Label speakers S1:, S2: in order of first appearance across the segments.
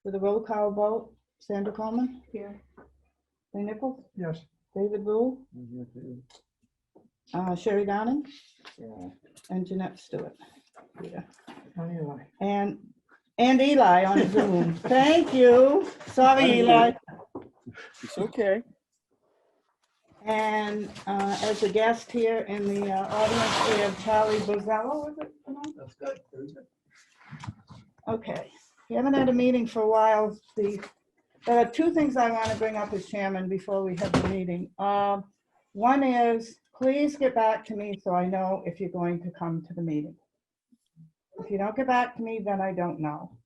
S1: With a roll call vote, Sandra Coleman?
S2: Here.
S1: Ray Nichols?
S3: Yes.
S1: David Rule? Sherry Downing?
S3: Yeah.
S1: And Jeanette Stewart. Yeah.
S3: Anyway.
S1: And Eli on Zoom. Thank you. Sorry, Eli.
S4: It's okay.
S1: And as a guest here in the audience, we have Charlie Bozzello, is it tonight?
S3: That's good. Very good.
S1: Okay, we haven't had a meeting for a while. There are two things I want to bring up as chairman before we have the meeting. One is, please get back to me so I know if you're going to come to the meeting. If you don't get back to me, then I don't know.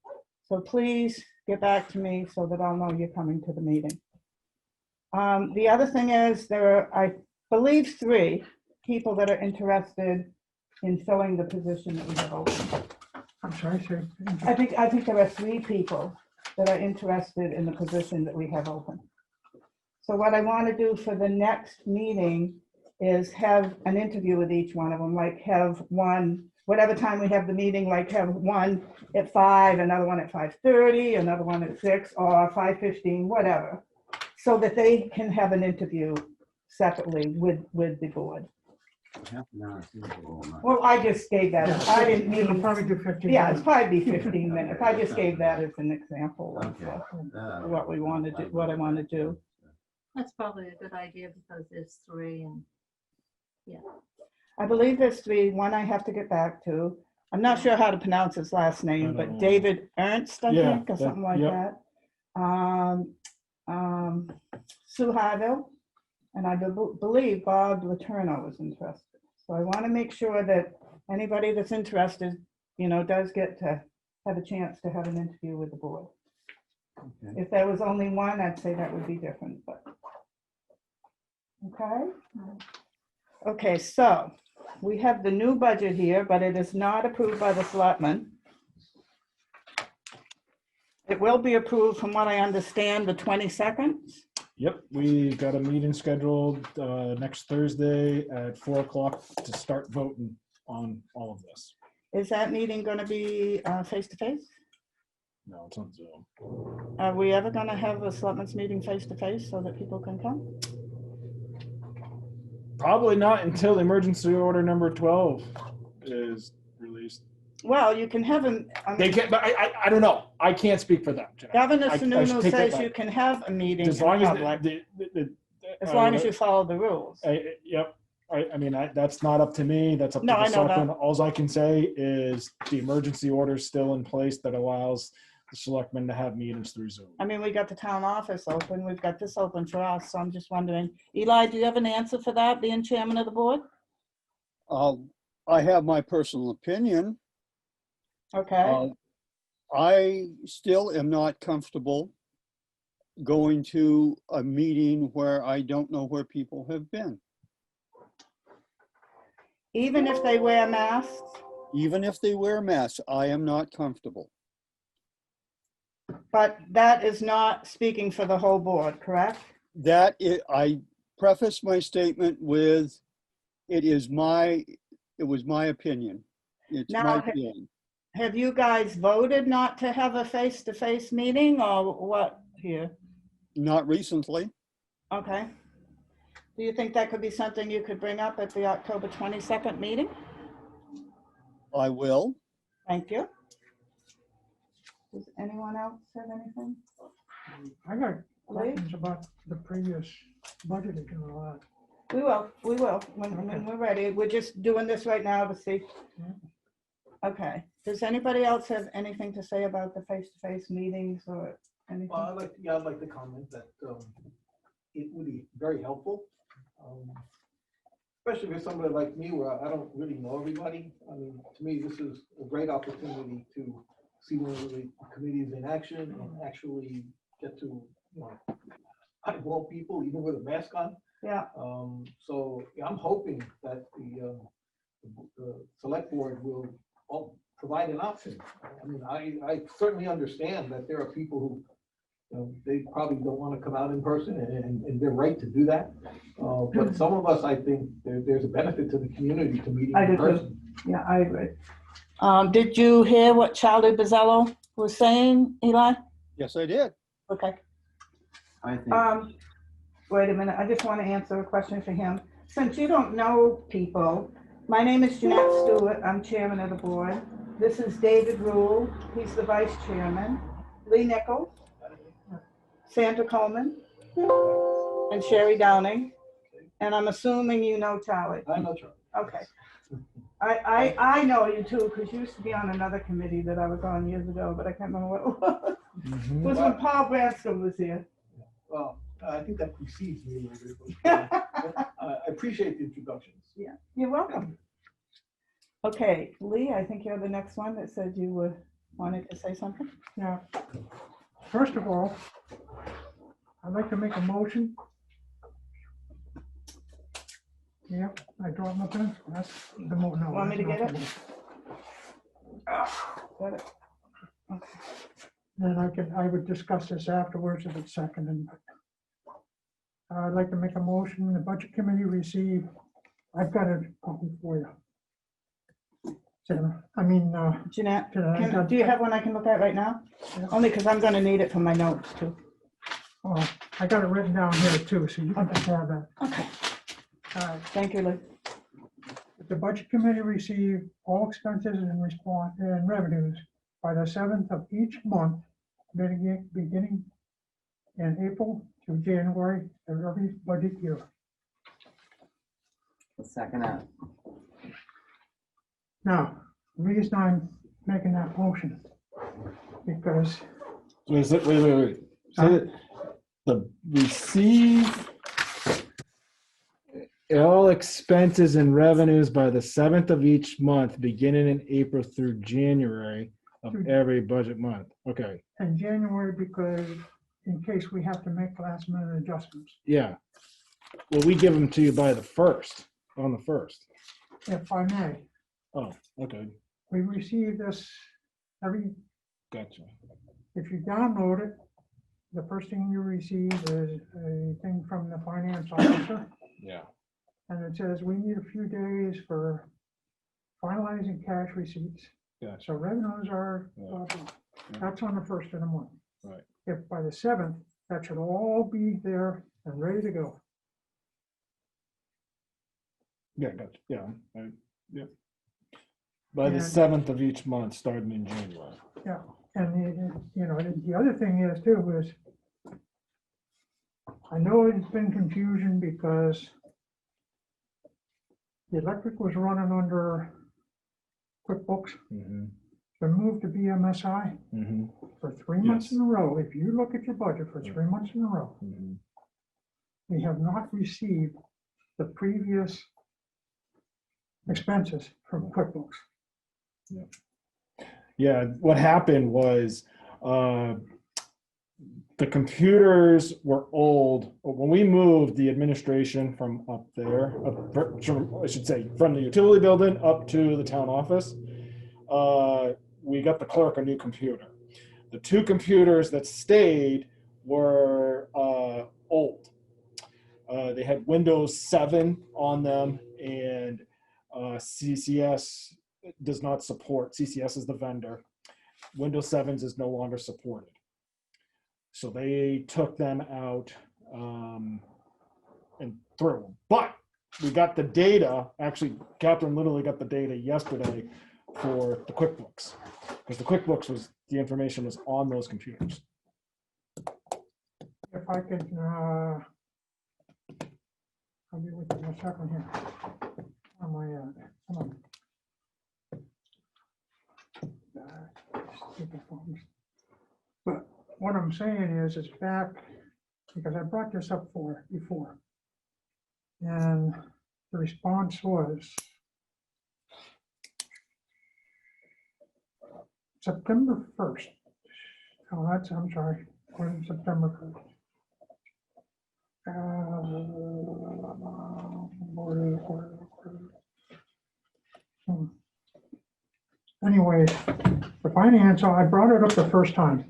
S1: So please get back to me so that I'll know you're coming to the meeting. The other thing is there are, I believe, 3 people that are interested in filling the position that we have open.
S3: I'm sorry, sir.
S1: I think there are 3 people that are interested in the position that we have open. So what I want to do for the next meeting is have an interview with each one of them, like have one, whatever time we have the meeting, like have one at 5, another one at 5:30, another one at 6, or 5:15, whatever, so that they can have an interview separately with the board. Well, I just gave that, I didn't
S3: It'll
S1: mean,
S3: probably do 15
S1: yeah, it's
S3: minutes.
S1: probably be 15 minutes. I just gave that as an example of
S4: Okay.
S1: what we want to do, what I want to do.
S2: That's probably a good idea because there's 3 and
S1: I believe there's 3, one I have to get back to. I'm not sure how to pronounce his last name,
S5: I
S1: but
S5: don't know.
S1: David Ernst, I
S5: Yeah,
S1: think, or
S5: that-
S1: something like
S5: yep.
S1: that. Sue Harville, and I believe Bob Letourneau is interested. So I want to make sure that anybody that's interested, you know, does get to have a chance to have an interview with the board.
S4: Okay.
S1: If there was only one, I'd say that would be different, but. Okay. Okay, so we have the new budget here, but it is not approved by the selectmen. It will be approved, from what I understand, the 22nd.
S5: Yep, we got a meeting scheduled next Thursday at 4 o'clock to start voting on all of this.
S1: Is that meeting going to be face-to-face?
S5: No, it's on Zoom.
S1: Are we ever going to have a selectmen's meeting face-to-face so that people can come?
S5: Probably not until emergency order number 12 is released.
S1: Well, you can have them.
S5: They can't, but I don't know. I can't speak for them. Jack.
S1: Governor
S5: I should
S1: Sununu
S5: take that
S1: says
S5: back.
S1: you can have a meeting in
S5: As long as
S1: public, as long as you follow the rules.
S5: Yep. I mean, that's not up to me. That's up to
S1: No,
S5: the
S1: I know that.
S5: selectmen. All I can say is the emergency order is still in place that allows the selectmen to have meetings through Zoom.
S1: I mean, we got the town office open, we've got this open for us, so I'm just wondering, Eli, do you have an answer for that, being chairman of the board?
S4: I have my personal opinion.
S1: Okay,
S4: I still am not comfortable going to a meeting where I don't know where people have been,
S1: even if they wear masks?
S4: even if they wear masks. I am not comfortable.
S1: But that is not speaking for the whole board, correct?
S4: I preface my statement with, it was my opinion. It's
S1: Now,
S4: my feeling.
S1: Have you guys voted not to have a face-to-face meeting or what here?
S4: Not recently.
S1: Okay. Do you think that could be something you could bring up at the October 22nd meeting?
S4: I will.
S1: Thank you. Does anyone else have anything?
S3: I got
S1: Lee?
S3: questions about the previous budgeting and all that.
S1: We will, when we're ready. We're just doing this right now to see. Okay, does anybody else have anything to say about the face-to-face meetings or anything?
S6: Well, I'd like to comment that it would be very helpful, especially for somebody like me where I don't really know everybody. I mean, to me, this is a great opportunity to see one of the committees in action and actually get to, you know, eyeball people even with a mask on.
S1: Yeah,
S6: So yeah, I'm hoping that the select board will provide an option. I mean, I certainly understand that there are people who, you know, they probably don't want to come out in person, and they're right to do that. But some of us, I think there's a benefit to the community to meeting
S1: I
S6: in
S1: do too.
S6: person.
S1: yeah, I agree. Did you hear what Charlie Bozzello was saying, Eli?
S4: Yes, I did.
S1: Okay.
S7: I think,
S1: Wait a minute, I just want to answer a question for him. Since you don't know people, my name is Jeanette Stewart, I'm chairman of the board. This is David Rule, he's the vice chairman. Lee Nichols, Sandra Coleman, and Sherry Downing. And I'm assuming you know Charlie.
S6: I'm not sure.
S1: Okay. I know you too, because you used to be on another committee that I was on years ago, but I can't remember what it was. It was when Paul Branscombe was here.
S6: Well, I think that precedes me a little bit. But, I appreciate the introductions.
S1: Yeah, you're welcome. Okay, Lee, I think you're the next one that said you wanted to say something.
S3: Yeah. First of all, I'd like to make a motion. Yep, I dropped my pen. That's the mo, no.
S1: Want me to
S3: that's
S1: get
S3: not
S1: it? Got it. Okay.
S3: Then I would discuss this afterwards if it's seconded. I'd like to make a motion, the budget committee receive, I've got a copy for you. Sarah, I mean,
S1: Jeanette,
S3: Jeanette,
S1: do you have one I can look at right now?
S3: Yeah.
S1: Only because I'm going to need it for my notes too.
S3: oh, I got it written down here too, so you can just have that.
S1: Okay,
S3: All right.
S1: thank you, Lee.
S3: The budget committee receive all expenses and response and revenues by the 7th of each month, beginning in April to January of every budget year.
S7: the second that.
S3: Now, the reason I'm making that motion, because
S5: Wait. Say that the receive all expenses and revenues by the 7th of each month, beginning in April through January of every budget month. Okay,
S3: in January, because in case we have to make last minute adjustments,
S5: yeah. Well, we give them to you by the 1st, on the 1st.
S3: if I may,
S5: Oh, okay,
S3: we receive this every,
S5: gotcha.
S3: if you download it, the first thing you receive is a thing from the finance officer.
S5: Yeah.
S3: And it says, we need a few days for finalizing cash receipts.
S5: Gotcha.
S3: So revenues are, blah, blah. That's on the 1st of the month.
S5: Right.
S3: If by the 7th, that should all be there and ready to go.
S5: Yeah, gotcha. Yeah. Yeah. By the
S3: And-
S5: 7th of each month, starting in January.
S3: Yeah, and you know, the other thing is too, is I know it's been confusion because the electric was running under QuickBooks,
S5: Mm-hmm.
S3: been moved to BMSI
S5: Mm-hmm.
S3: for 3 months
S5: Yes.
S3: in a row. If you look at your budget for 3 months in a row,
S5: Mm-hmm.
S3: we have not received the previous expenses from QuickBooks.
S5: Yeah, what happened was the computers were old. When we moved the administration from up there, I should say, from the utility building up to the town office, we got the clerk a new computer. The 2 computers that stayed were old. They had Windows 7 on them, and CCS does not support. CCS is the vendor. Windows 7s is no longer supported. So they took them out and threw them. But we got the data. Actually, Catherine literally got the data yesterday for the QuickBooks, because the QuickBooks the information was on those computers.
S3: If I could, I'll be with you in a second here. On my, come on. Stupid phones. But what I'm saying is back, because I brought this up before. And the response was September 1st. Oh, I'm sorry, on September 1st. Anyway, the finance, I brought it up the first month,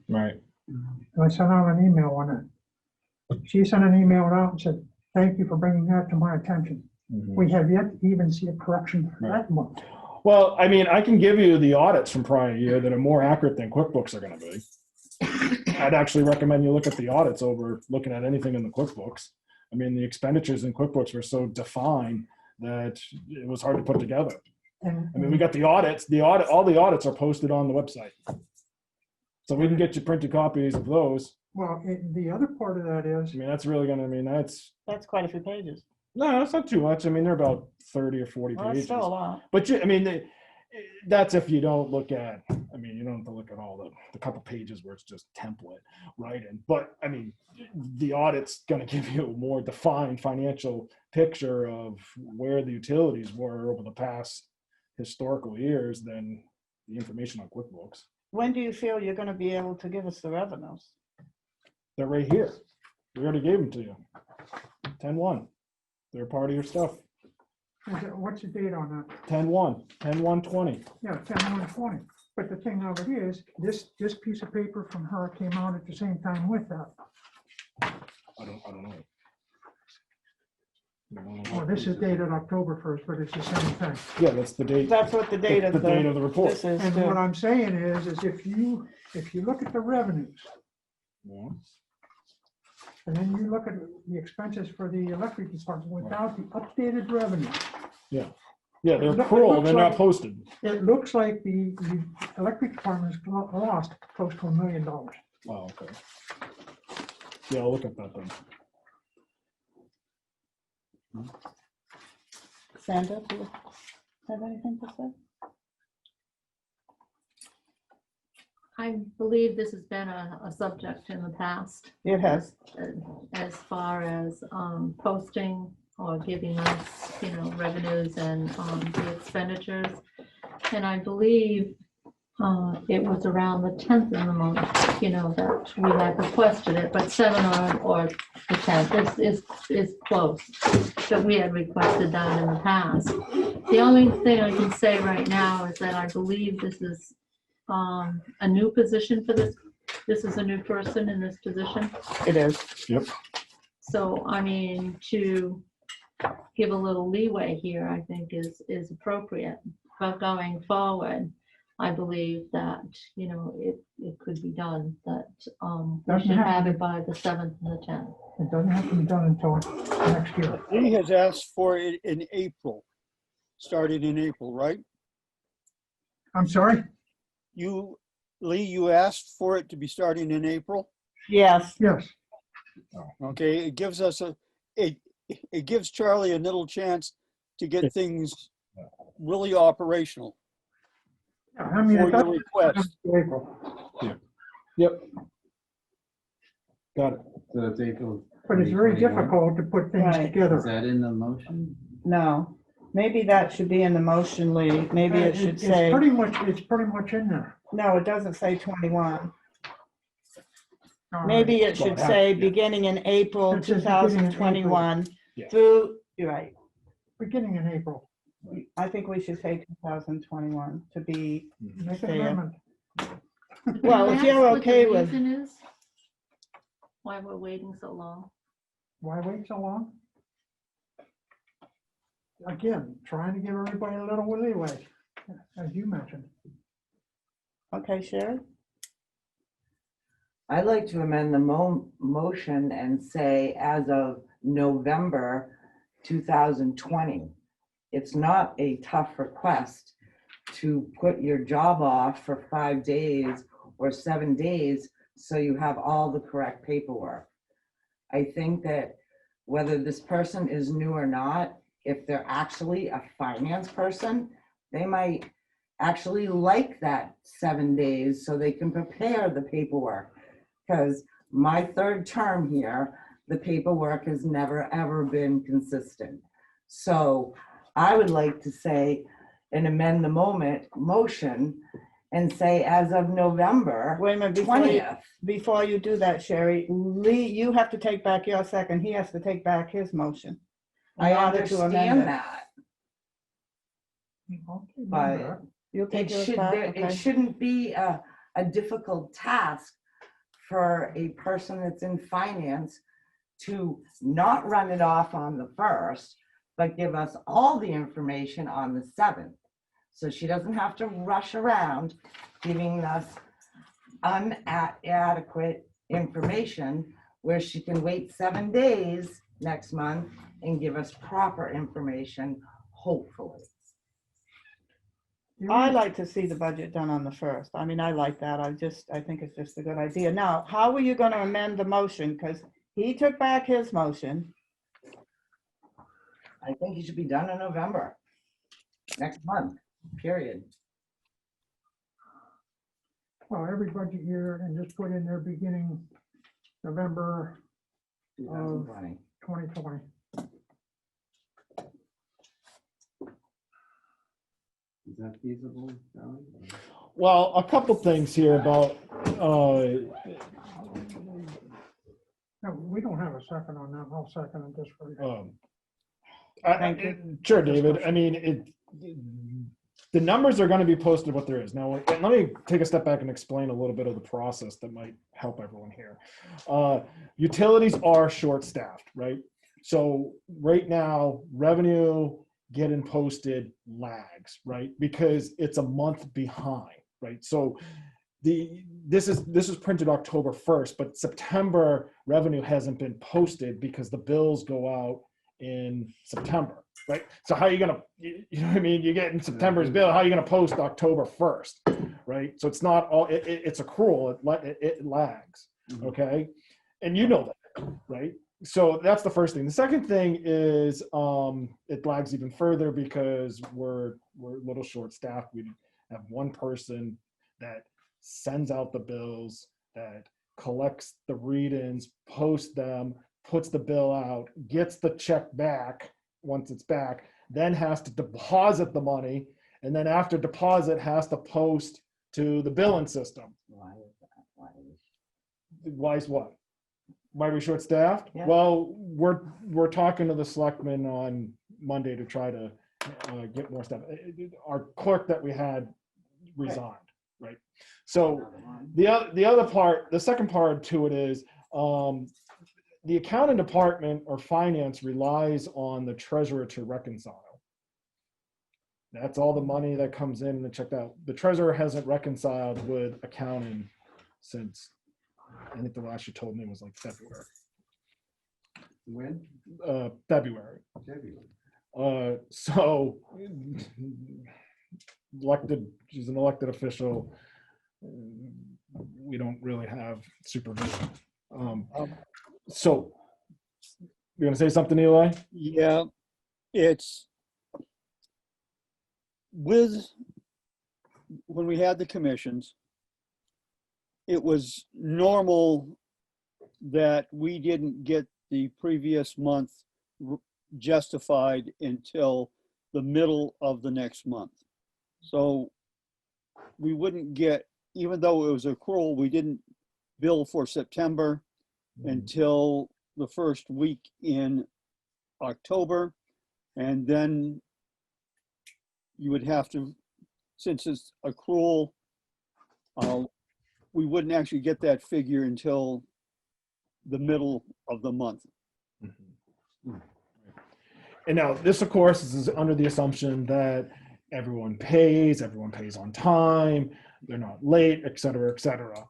S5: Right.
S3: and I sent out an email on it. She sent an email out and said, thank you for bringing that to my attention.
S5: Mm-hmm.
S3: We have yet to even see a correction for that month.
S5: Well, I mean, I can give you the audits from prior year that are more accurate than QuickBooks are going to be. I'd actually recommend you look at the audits over looking at anything in the QuickBooks. I mean, the expenditures in QuickBooks were so defined that it was hard to put together.
S3: And
S5: I mean, we got the audits, all the audits are posted on the website. So we can get you printed copies of those.
S3: well, the other part of that is,
S5: I mean, that's really gonna, I mean,
S1: That's quite a few pages.
S5: no, that's not too much. I mean, they're about 30 or 40
S1: Well, that's
S5: pages.
S1: still a lot.
S5: But I mean, that's if you don't look at, I mean, you don't have to look at all the couple pages where it's just template writing. But I mean, the audit's going to give you a more defined financial picture of where the utilities were over the past historical years than the information on QuickBooks.
S1: When do you feel you're gonna be able to give us the revenues?
S5: They're right here. We already gave them to you. 10-1. They're part of your stuff.
S3: what's the date on that?
S5: 10-1, 10-1-20.
S3: Yeah, 10/1/20. But the thing of it is, this piece of paper from her came out at the same time with that.
S5: I don't know.
S3: Well, this is dated October 1st, but it's the same thing.
S5: Yeah, that's the date.
S1: That's what the date of
S5: The date of the report.
S1: this is.
S3: And what
S1: too.
S3: I'm saying is if you look at the revenues,
S5: Yeah.
S3: and then you look at the expenses for the electric department without the updated revenue,
S5: Yeah, they're
S3: It
S5: accrual, they're
S3: looks
S5: not
S3: like-
S5: posted.
S3: it looks like the electric department has lost close to $1 million.
S5: Oh, okay. Yeah, I'll look at that then.
S1: Sandra, do you have anything to say?
S2: I believe this has been a subject in the past,
S1: It has.
S2: as far as posting or giving us, revenues and the expenditures. And I believe it was around the 10th of the month, that we had requested it, but 7 or the 10th is close. But we had requested that in the past. The only thing I can say right now is that I believe this is a new position for this. This is a new person in this position.
S1: It is.
S5: Yep.
S2: So, I mean, to give a little leeway here, I think is appropriate. But going forward, I believe that, it could be done, that we
S3: Doesn't
S2: should
S3: have
S2: have
S3: to
S2: it by the 7th and the 10th.
S3: It doesn't have to be done until next year.
S4: He has asked for it in April, started in April, right?
S3: I'm sorry?
S4: Lee, you asked for it to be starting in April?
S1: Yes.
S3: Yes.
S4: Okay, it gives us it gives Charlie a little chance to get things really operational
S3: Yeah, I mean,
S4: for
S3: it
S4: your
S3: doesn't
S4: request.
S3: April,
S5: Yep. Got it.
S7: So it's April.
S3: but it's very
S7: 2021.
S3: difficult to put things
S1: Right.
S7: Is
S3: together.
S7: that in the motion?
S1: No. Maybe that should be in the motion, Lee. Maybe it should
S3: It's
S1: say,
S3: pretty much in there.
S1: no, it doesn't say 21.
S3: All right.
S1: Maybe it should
S5: Well,
S1: say
S5: yeah.
S1: beginning in April
S3: It says beginning in April.
S1: 2021
S5: Yeah.
S1: through, you're right.
S3: Beginning in April.
S1: I think we should say 2021 to be,
S3: Make
S1: Fair.
S3: an amendment.
S1: Well,
S2: Can I
S1: if you're
S2: ask what the
S1: okay with-
S2: reason is why we're waiting so long?
S3: Why wait so long? Again, trying to give everybody a little leeway, as you mentioned.
S1: okay, Sherry?
S8: I'd like to amend the motion and say as of November 2020. It's not a tough request to put your job off for 5 days or 7 days so you have all the correct paperwork. I think that whether this person is new or not, if they're actually a finance person, they might actually like that 7 days so they can prepare the paperwork. Because my 3rd term here, the paperwork has never, ever been consistent. So I would like to say and amend the motion and say as of November
S1: Wait a minute,
S8: 20th.
S1: before you do that, Sherry, Lee, you have to take back your second. He has to take back his motion. in
S8: I
S1: order to amend
S8: understand
S1: it.
S8: that,
S3: Okay,
S8: but
S3: remember
S1: You'll take yours back, okay?
S8: it shouldn't be a difficult task for a person that's in finance to not run it off on the 1st, but give us all the information on the 7th. So she doesn't have to rush around giving us inadequate information where she can wait 7 days next month and give us proper information, hopefully.
S1: I like to see the budget done on the first. I mean, I like that. I think it's just a good idea. Now, how are you going to amend the motion? Because he took back his motion.
S8: I think it should be done in November, next month, period.
S3: Well, every budget year and just put in there beginning November
S8: 2020.
S3: 2020.
S7: Is that feasible, Charlie?
S5: Well, a couple things here about,
S3: No, we don't have a second on that. I'll second it just for you.
S1: Thank you.
S5: Sure, David. I mean, the numbers are going to be posted what there is. Now, let me take a step back and explain a little bit of the process that might help everyone here. Utilities are short-staffed, right? So right now, revenue getting posted lags, right? Because it's a month behind, right? So this is printed October 1st, but September revenue hasn't been posted because the bills go out in September, right? So how are you gonna, you know what I mean? You get in September's bill, how are you gonna post October 1st, right? So it's not all, it's accrual, it lags, okay? And you know that, right? So that's the first thing. The second thing is it lags even further because we're a little short-staffed. We have one person that sends out the bills, that collects the read-ins, posts them, puts the bill out, gets the check back once it's back, then has to deposit the money, and then after deposit has to post to the billing system.
S8: Why is that?
S5: Why is what? Why are we short-staffed?
S8: Yeah.
S5: Well, we're talking to the selectmen on Monday to try to get more stuff. Our clerk that we had resigned, right? So the other part, the second part to it is the accounting department or finance relies on the treasurer to reconcile. That's all the money that comes in and checked out. The treasurer hasn't reconciled with accounting since, I think the last you told me was like February.
S7: When?
S5: February.
S7: February.
S5: So she's an elected official. We don't really have supervision. So you're gonna say something, Eli?
S4: Yeah, it's when we had the commissions, it was normal that we didn't get the previous month justified until the middle of the next month. So we wouldn't get, even though it was accrual, we didn't bill for September until the first week in October. And then you would have to, since it's accrual, we wouldn't actually get that figure until the middle of the month.
S5: And now this, of course, is under the assumption that everyone pays on time, they're not late, et cetera, et cetera.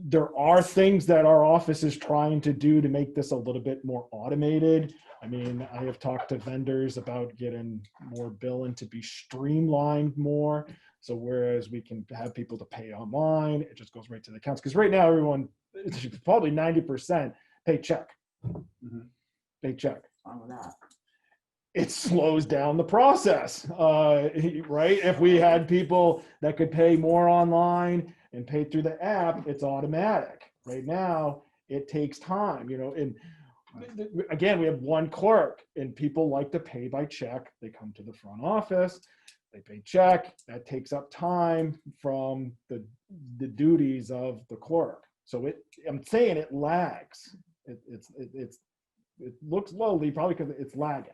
S5: There are things that our office is trying to do to make this a little bit more automated. I mean, I have talked to vendors about getting more billing to be streamlined more. So whereas we can have people to pay online, it just goes right to the accounts. Because right now, everyone, probably 90% pay check. Pay check.
S8: What's wrong with that?
S5: It slows down the process, right? If we had people that could pay more online and pay through the app, it's automatic. Right now, it takes time, you know, and again, we have one clerk and people like to pay by check. They come to the front office, they pay check, that takes up time from the duties of the clerk. So I'm saying it lags. It looks lowly, probably because it's lagging,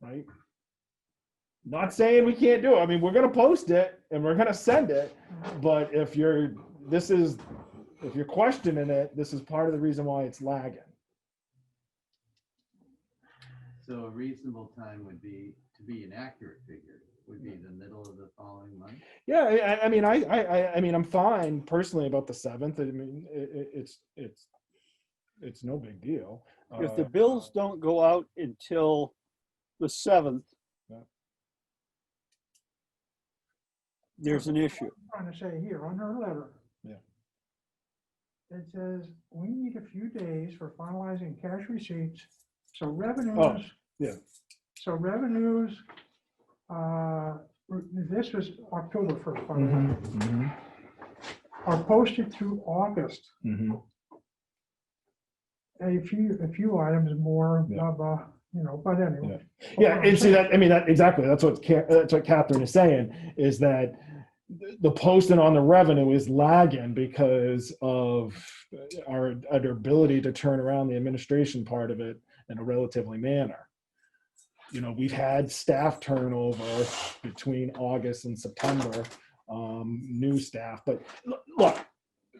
S5: right? Not saying we can't do it. I mean, we're going to post it and we're going to send it, but if you're questioning it, this is part of the reason why it's lagging.
S7: So a reasonable time would be to be an accurate figure. would be the middle of the following month.
S5: Yeah, I mean, I'm fine personally about the 7th. I mean, it's no big deal.
S4: If the bills don't go out until the 7th,
S5: Yeah.
S4: there's an issue.
S3: I'm trying to say here on her letter.
S5: Yeah.
S3: It says, we need a few days for finalizing cash receipts. So revenues.
S5: Oh, yeah.
S3: So revenues, this was October 1st, by the way,
S5: Mm-hmm.
S3: are posted through August.
S5: Mm-hmm.
S3: A few items more,
S5: Yeah.
S3: blah, blah, you know, but anyway.
S5: Yeah, and see that, I mean, that exactly, that's what Catherine is saying, is that the posting on the revenue is lagging because of our ability to turn around the administration part of it in a relatively manner. You know, we've had staff turnover between August and September, new staff, but look,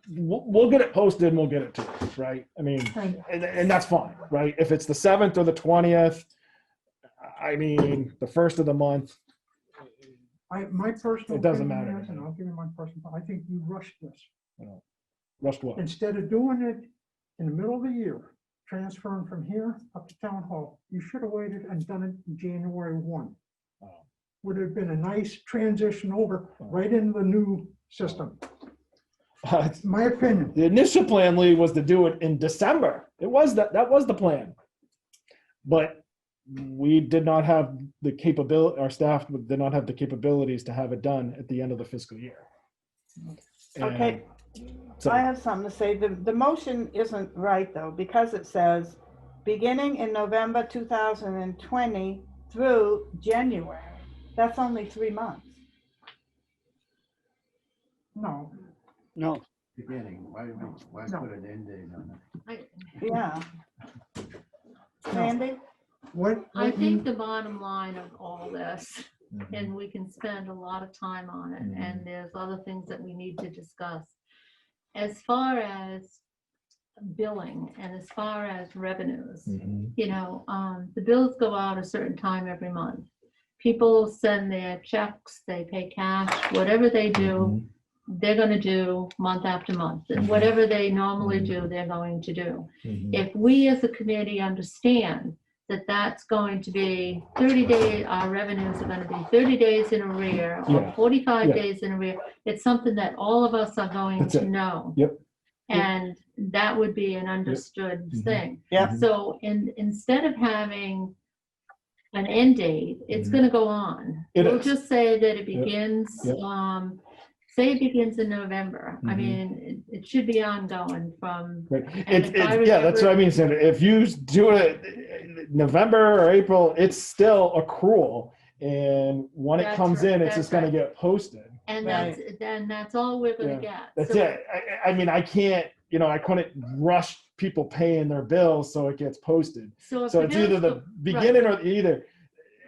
S5: we'll get it posted and we'll get it to you, right? I mean, and that's fine, right? If it's the 7th or the 20th, I mean, the first of the month,
S3: My personal
S5: It doesn't
S3: opinion
S5: matter
S3: is,
S5: to me.
S3: and I'll give you my personal, I think you rushed this.
S5: rushed what?
S3: Instead of doing it in the middle of the year, transferring from here up to town hall, you should have waited and done it in January 1.
S5: Oh.
S3: Would have been a nice transition over right into the new system. My opinion.
S5: The initial plan, Lee, was to do it in December. That was the plan. But we did not have the capability, our staff did not have the capabilities to have it done at the end of the fiscal year.
S1: Okay.
S5: So,
S1: I have something to say. The motion isn't right though, because it says beginning in November 2020 through January. That's only 3 months.
S3: No,
S4: No,
S7: Beginning, why
S3: No.
S7: put an end date on it?
S1: Yeah. Sandy?
S2: I
S3: what
S2: think
S3: you,
S2: the bottom line of all this, and we can spend a lot of time on it, and there's other things that we need to discuss. As far as billing and as far as revenues, you know, the bills go out a certain time every month. People send their checks, they pay cash, whatever they do, they're gonna do month after month. And whatever they normally do, they're going to do. If we as a committee understand that that's going to be 30 days, our revenues are gonna be 30 days in arrear or
S5: Yeah.
S2: 45
S5: Yeah.
S2: days in arrear, it's something that all of us are going
S5: That's
S2: to
S5: it.
S2: know.
S5: Yep.
S2: And that would be an understood
S5: Mhm.
S2: thing.
S1: Yeah.
S2: So instead of having an end date, it's gonna go on.
S5: It
S2: We'll
S5: is.
S2: just say that it begins,
S5: Yep.
S2: say it begins in November. I
S5: Mhm.
S2: mean, it should be ongoing from,
S5: Right.
S2: And
S5: It's
S2: if I
S5: yeah, that's what I
S2: remember-
S5: mean, Sandra. If you do it November or April, it's still accrual. And when it
S2: That's
S5: comes
S2: right,
S5: in, it's
S2: that's
S5: just gonna
S2: right.
S5: get posted.
S2: and
S1: Right.
S2: that's all we're gonna
S5: Yeah.
S2: get.
S5: That's
S2: So-
S5: it. I mean, I can't, I couldn't rush people paying their bills so it gets posted.
S2: So if
S5: So
S2: the
S5: it's either
S2: bills
S5: the
S2: go-
S5: beginning or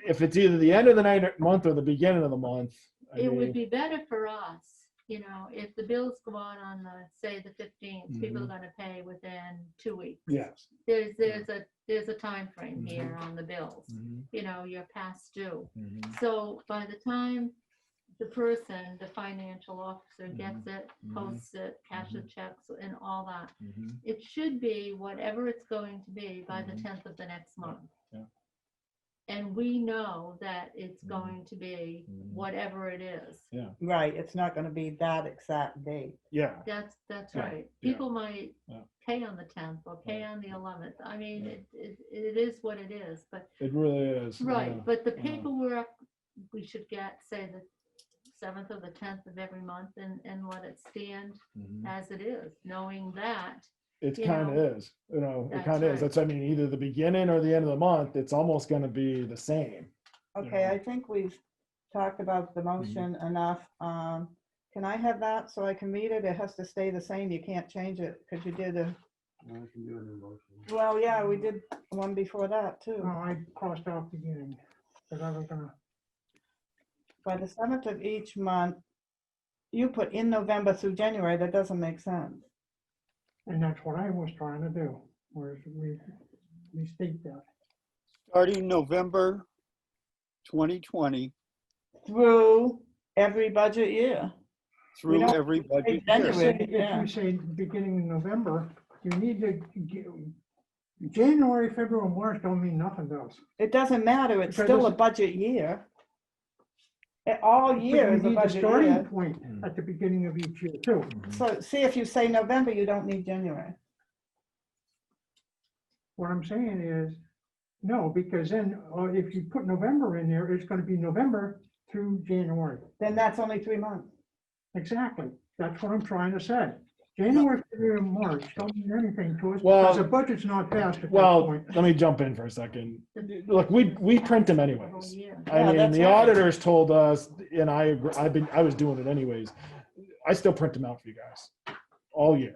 S5: if it's either the end of the month or the beginning of the month.
S2: It would be better for us, if the bills go out on say the 15th, people are gonna pay within 2 weeks.
S5: Yes.
S2: There's a time frame here on the bills,
S5: Mhm.
S2: you're past due.
S5: Mhm.
S2: So by the time the person, the financial officer gets it, posts it, cashes checks and all that,
S5: Mhm.
S2: it should be whatever it's going to be by the
S5: Mhm.
S2: 10th of the next month.
S5: Yeah.
S2: And we know that it's
S5: Mhm.
S2: going to be
S5: Mhm.
S2: whatever it is.
S1: Right, it's not gonna be that exact date.
S5: Yeah.
S2: That's
S5: Yeah,
S2: right.
S5: yeah,
S2: People might
S5: yeah.
S2: pay on the 10th or pay on the 11th. I mean, it is what it is, but,
S5: It really is.
S2: right,
S5: Yeah.
S2: but the
S5: yeah.
S2: paperwork, we should get, say, the 7th or the 10th of every month and let it stand
S5: Mhm.
S2: as it is, knowing that.
S5: It
S2: you
S5: kind of
S2: know,
S5: is, it
S2: that's
S5: kind of is.
S2: right.
S5: That's, I mean, either the beginning or the end of the month, it's almost going to be the same.
S1: Okay,
S5: Yeah.
S1: I think we've talked about the motion enough. Can I have that so I can read it? It has to stay the same. You can't change it because you did
S7: I can do an emotion.
S1: well, yeah, we did one before that too.
S3: no, I crossed out beginning, because I was gonna,
S1: By the 7th of each month, you put in November through January. That doesn't make sense.
S3: and that's what I was trying to do, whereas we state that.
S4: starting November 2020
S1: through every budget year.
S4: through
S1: don't
S4: every budget
S1: say
S4: year.
S1: January.
S3: If
S1: Yeah.
S3: you say beginning of November, you need to, January, February, March don't mean nothing to us.
S1: It doesn't matter, it's
S3: Because
S1: still a
S3: this-
S1: budget year. All
S3: But
S1: year
S3: you
S1: is a
S3: need a
S1: budget
S3: starting
S1: year.
S3: point at the beginning of each year too.
S1: So see, if you say November, you don't need January.
S3: What I'm saying is, no, because then if you put November in there, it's gonna be November through January.
S1: Then that's only 3 months.
S3: Exactly. That's what I'm trying to say. January, February, and March don't mean anything to us
S5: Well-
S3: because the budget's not passed at that
S5: Well,
S3: point.
S5: let me jump in for a second. Look, we print them
S2: The whole
S5: anyways.
S2: year.
S5: I
S1: Yeah,
S5: mean,
S1: that's
S5: the
S1: right.
S5: auditors told us, and I was doing it anyways. I still print them out for you guys all year.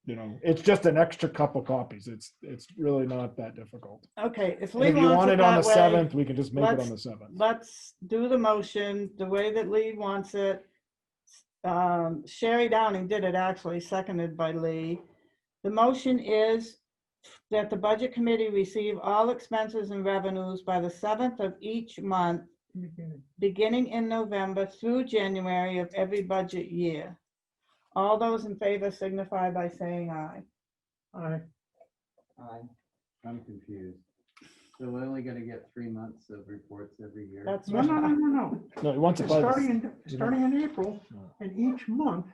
S5: You know, it's just an extra couple copies. It's really not that difficult.
S1: Okay, if
S5: And
S1: Lee
S5: if you
S1: wants
S5: want
S1: it
S5: it on
S1: that
S5: the
S1: way,
S5: 7th, we can just make it on
S1: let's-
S5: the 7th.
S1: let's do the motion the way that Lee wants it. Sherry Downing did it actually, seconded by Lee. The motion is that the budget committee receive all expenses and revenues by the 7th of each month, beginning in November through January of every budget year. All those in favor signify by saying aye.
S3: Aye.
S8: Aye.
S7: I'm confused. So we're only gonna get 3 months of reports every year?
S1: That's
S3: No, no, no,
S1: right.
S3: no, no.
S5: No, he wants it by the,
S3: Starting in April and each month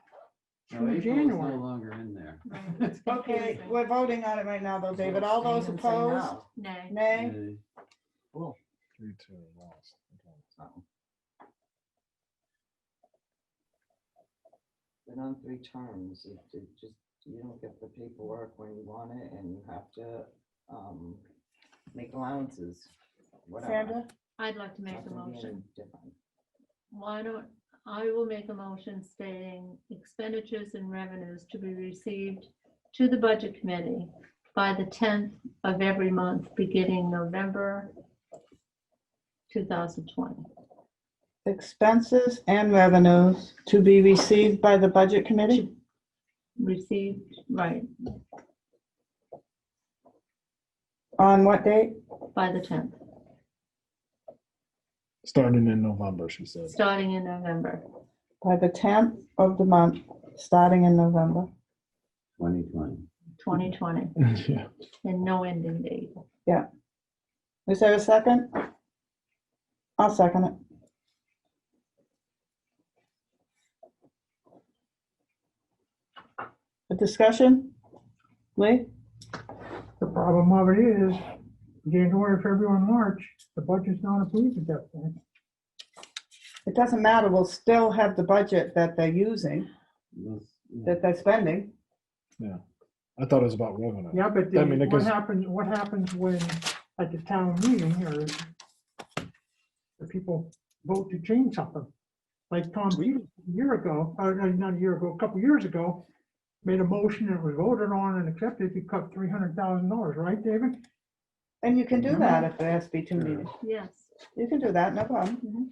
S7: No,
S3: through
S7: April's
S3: January.
S7: no longer in there.
S2: It's
S1: Okay,
S2: confusing.
S1: we're voting on it right now though, David. All those
S8: Abstain and say
S1: opposed?
S8: no.
S2: Nay.
S1: Nay?
S7: Uh,
S5: 3-2 lost. Okay.
S8: Been on 3 terms, it just, you don't get the paperwork when you want it, and you have to, make allowances, whatever.
S1: Sandra?
S2: I'd like to make
S8: Not
S2: a
S8: gonna be any
S2: motion.
S8: different.
S2: Why don't, I will make a motion stating expenditures and revenues to be received to the budget committee by the 10th of every month, beginning November 2020.
S1: Expenses and revenues to be received by the budget committee?
S2: Received, right,
S1: On what date?
S2: by the 10th,
S5: Starting in November, she said.
S2: starting in November.
S1: By the 10th of the month, starting in November.
S7: 2020.
S2: 2020,
S5: Yeah.
S2: and no ending date.
S1: Is there a second? I'll second it. A discussion? Lee?
S3: The problem of it is, January, February, and March, the budget's not approved at that point.
S1: It doesn't matter, we'll still have the budget that they're using,
S7: Those- yeah.
S1: that they're spending.
S5: I thought it was about revenue.
S3: Yeah, but
S5: I
S3: then
S5: mean, it
S3: what
S5: goes-
S3: happens when, at the town meeting, or the people vote to change something? Like Tom Peters a year ago, or not a year ago, a couple years ago, made a motion that was voted on and accepted to cut $300,000, right, David?
S1: And you can do that at the SB2 meeting.
S2: Yes,
S1: You can do that, no problem.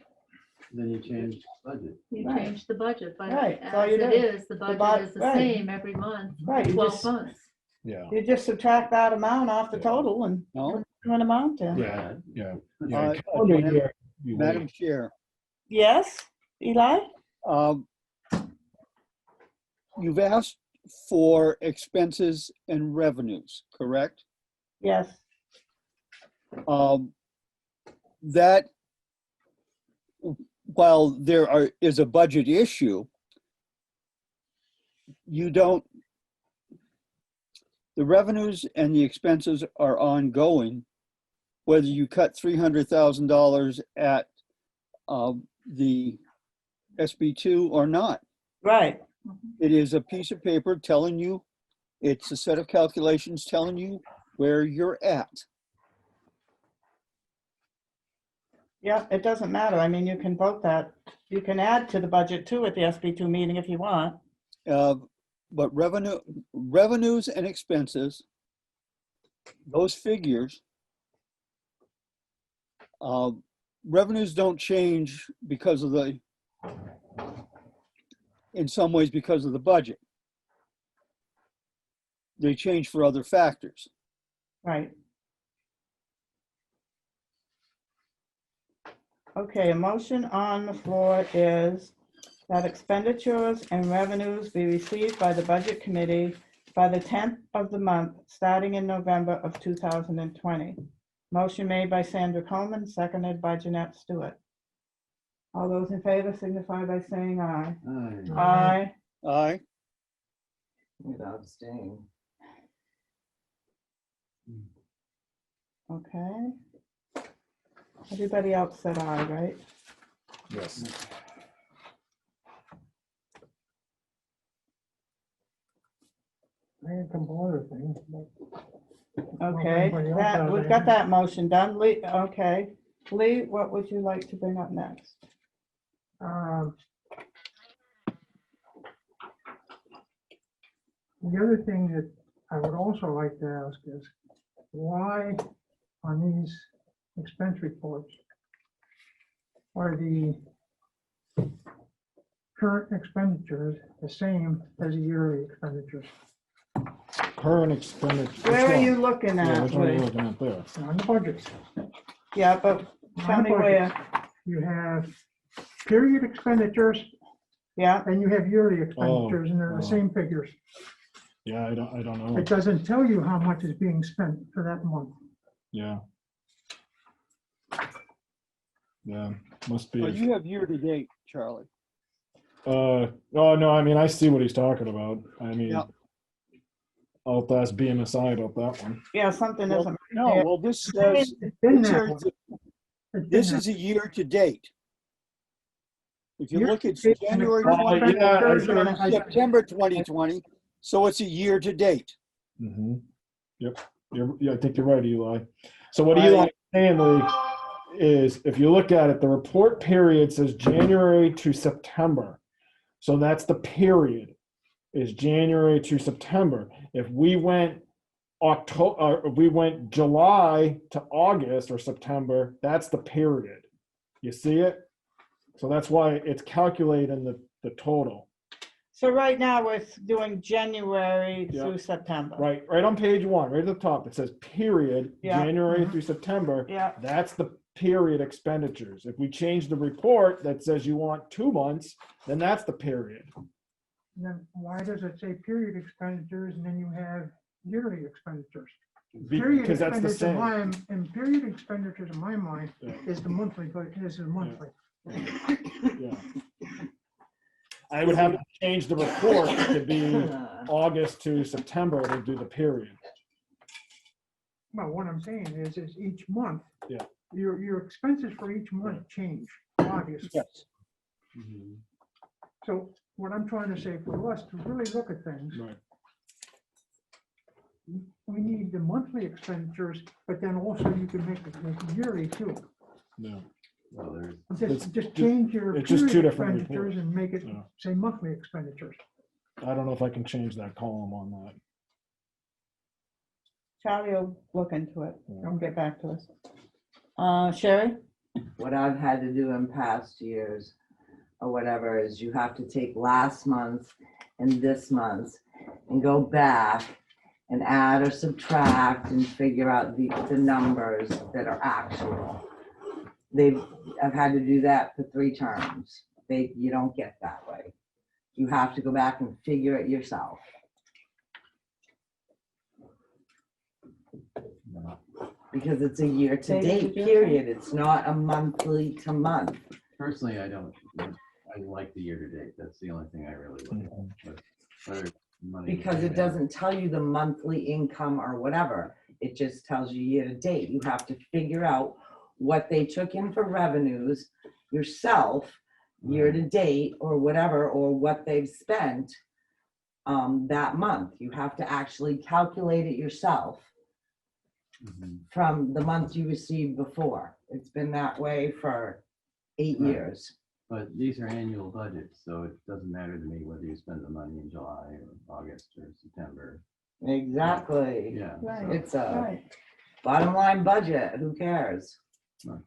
S7: Then you change the budget.
S2: you
S1: Right.
S2: changed the budget, but
S1: Right, that's all
S2: as
S1: you
S2: it
S1: do.
S2: is, the budget
S1: bu-
S2: is the
S1: right.
S2: same every month,
S1: Right, you
S2: 12
S1: just-
S2: months.
S5: Yeah.
S1: You just subtract that amount off the total and
S4: No?
S1: put an amount in.
S5: Yeah. Yeah.
S4: Uh,
S5: Calendar year, you
S4: Madam
S5: wait.
S4: Chair,
S1: Yes, Eli?
S4: um, you've asked for expenses and revenues, correct?
S1: Yes.
S4: That, while is a budget issue, you don't, the revenues and the expenses are ongoing, whether you cut $300,000 at the SB2 or not.
S1: Right.
S4: It is a piece of paper telling you, it's a set of calculations telling you where you're at.
S1: Yeah, it doesn't matter. I mean, you can vote that. You can add to the budget too at the SB2 meeting if you want.
S4: But revenues and expenses, those figures, revenues don't change because of in some ways because of the budget. They change for other factors.
S1: Right. Okay, a motion on the floor is that expenditures and revenues be received by the Budget Committee by the 10th of the month, starting in November of 2020. Motion made by Sandra Coleman, seconded by Jeanette Stewart. All those in favor signify by saying aye.
S7: Aye.
S1: Aye.
S4: Aye.
S8: Without abstaining.
S1: Okay. Everybody else said aye, right?
S5: Yes.
S3: I had a couple other things, but.
S1: Okay,
S3: Anybody else
S1: that,
S3: has
S1: we've got
S3: anything?
S1: that motion done. Lee, okay. Lee, what would you like to bring up next?
S3: The other thing that I would also like to ask is, why on these expense reports are the current expenditures the same as the yearly expenditures
S5: Current expenditure.
S1: Where are you looking
S5: Yeah,
S1: at,
S5: which one are you
S1: Lee?
S5: looking at there?
S3: on the budgets?
S1: Yeah, but tell me where.
S3: You have period expenditures
S1: Yeah,
S3: and you have yearly expenditures, and they're
S5: oh.
S3: the same figures.
S5: Yeah, I don't know.
S3: It doesn't tell you how much is being spent for that month.
S5: Yeah. Yeah, must
S4: Well,
S5: be.
S4: you have year-to-date, Charlie.
S5: Oh, no, I mean, I see what he's talking about. I mean,
S4: Yeah.
S5: I'll have to ask BMSI about that one.
S1: yeah, something
S4: Well,
S1: isn't.
S4: no,
S1: there.
S4: well, this says,
S3: It's been
S4: this
S3: that
S4: is-
S3: way. It's been
S4: this
S3: that
S4: is a year-to-date. If you
S3: Year-
S4: look at
S3: Year-to-date and
S4: January
S3: the current
S4: 2020
S3: expenditures
S1: and
S3: are-
S4: September 2020, so it's a year-to-date.
S5: Mm-hmm. Yep. Yeah, I think you're right, Eli. So what
S4: Right.
S5: Eli is saying, Lee, is if you look at it, the report period says January to September. So that's the period, is January to September. If we went October, if we went July to August or September, that's the period. You see it? So that's why it's calculating the total.
S1: So right now, we're doing January
S5: Yeah.
S1: through September.
S5: Right on page one, right at the top, it says period,
S1: Yeah.
S5: January
S3: Mhm.
S5: through September.
S1: Yeah,
S5: That's the period expenditures. If we change the report that says you want 2 months, then that's the period.
S3: Then why does it say period expenditures and then you have yearly expenditures? Period
S5: Because that's the
S3: expenditures
S5: same.
S3: and period expenditures in my mind
S5: Yeah.
S3: is the monthly, but this is monthly.
S5: Yeah. I would have to change the report to be August to September to do the period.
S3: Well, what I'm saying is each month.
S5: Yeah.
S3: Your expenses for each month change, obviously.
S4: Yes.
S7: Mhm.
S3: So what I'm trying to say for us to really look at things,
S5: Right.
S3: we need the monthly expenditures, but then also you can make it yearly too.
S5: Yeah.
S7: Well, there's,
S3: Just change your
S5: it's just two
S3: period
S5: different
S3: expenditures and make it
S5: Yeah.
S3: say monthly expenditures.
S5: I don't know if I can change that column on that.
S1: Charlie will look into it.
S5: Yeah.
S1: Don't get back to us. Sherry?
S8: What I've had to do in past years or whatever is you have to take last month and this month and go back and add or subtract and figure out the numbers that are actual. I've had to do that for 3 terms. You don't get that way. You have to go back and figure it yourself. Because it's a year-to-date period. It's not a monthly to month.
S7: personally, I like the year-to-date. That's the only thing I really look at. But whether it's money.
S8: Because it doesn't tell you the monthly income or whatever. It just tells you year-to-date. You have to figure out what they took in for revenues yourself, year-to-date or whatever, or what they've spent that month. You have to actually calculate it yourself
S7: Mhm.
S8: from the month you received before. It's been that way for 8
S7: Right.
S8: years.
S7: But these are annual budgets, so it doesn't matter to me whether you spend the money in July or August or September.
S8: Exactly.
S7: Yeah.
S1: Right.
S7: so-
S8: It's a
S1: Right.
S8: bottom line budget. Who cares?
S7: But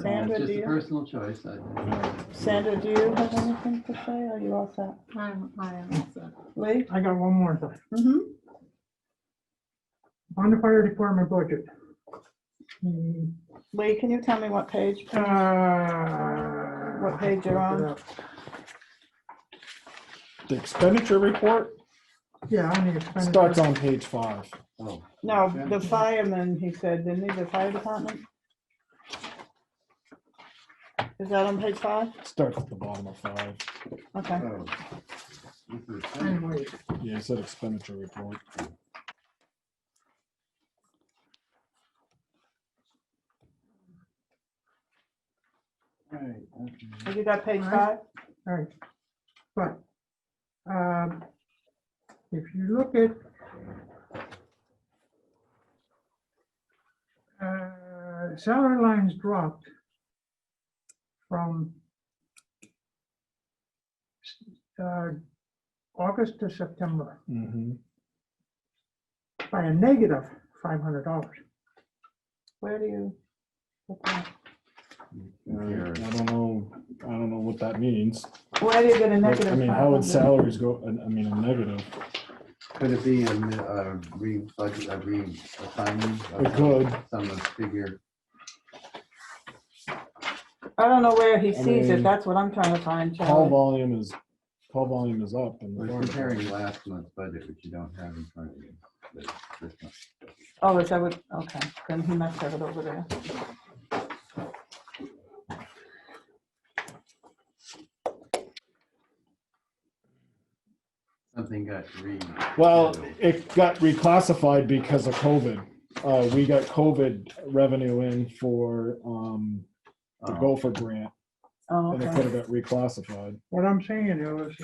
S1: Sandra,
S7: it's
S1: do
S7: just a
S1: you?
S7: personal choice.
S1: Sandra, do you have anything to say? Are you all set?
S2: I am also.
S1: Lee?
S3: I got one more thing.
S1: Mm-hmm.
S3: On the fire department budget,
S1: Lee, can you tell me what page? What page you're on?
S5: The expenditure report
S3: Yeah, on the expenditure.
S5: starts on page 5.
S7: Oh.
S1: No, the fireman, he said, didn't he, the fire department? Is that on page 5?
S5: Starts at the bottom of 5.
S1: Okay.
S7: Oh. This is-
S3: Anyway,
S5: Yeah, it said expenditure report.
S7: Right, okay.
S1: Have you got page
S3: All
S1: 5?
S3: all right. But if you look at salary lines dropped from August to September
S5: Mm-hmm.
S3: by a negative $500.
S1: Where do you? okay.
S7: Here.
S5: I don't know what that means.
S1: Where do you get a
S5: Like,
S1: negative?
S5: I mean, how would
S1: 500?
S5: salaries go, I mean, a negative?
S7: Could it be a re-budget, a reassignment?
S5: It could.
S7: Some figure.
S1: I don't know where he
S5: I
S1: sees it,
S5: mean,
S1: that's what I'm trying to find,
S5: Call
S1: Charlie.
S5: volume is up in the
S7: We're
S5: fire
S7: comparing
S5: department.
S7: last month's budget, which you don't have in front of you. but this month.
S1: Oh, is that what, okay, then he must have it over there.
S7: Something got
S5: Well, it got reclassified because of COVID. We got COVID revenue in for the
S7: Oh.
S5: Gopher grant,
S1: Oh,
S5: and it
S1: okay.
S5: could have got reclassified.
S3: What I'm saying is,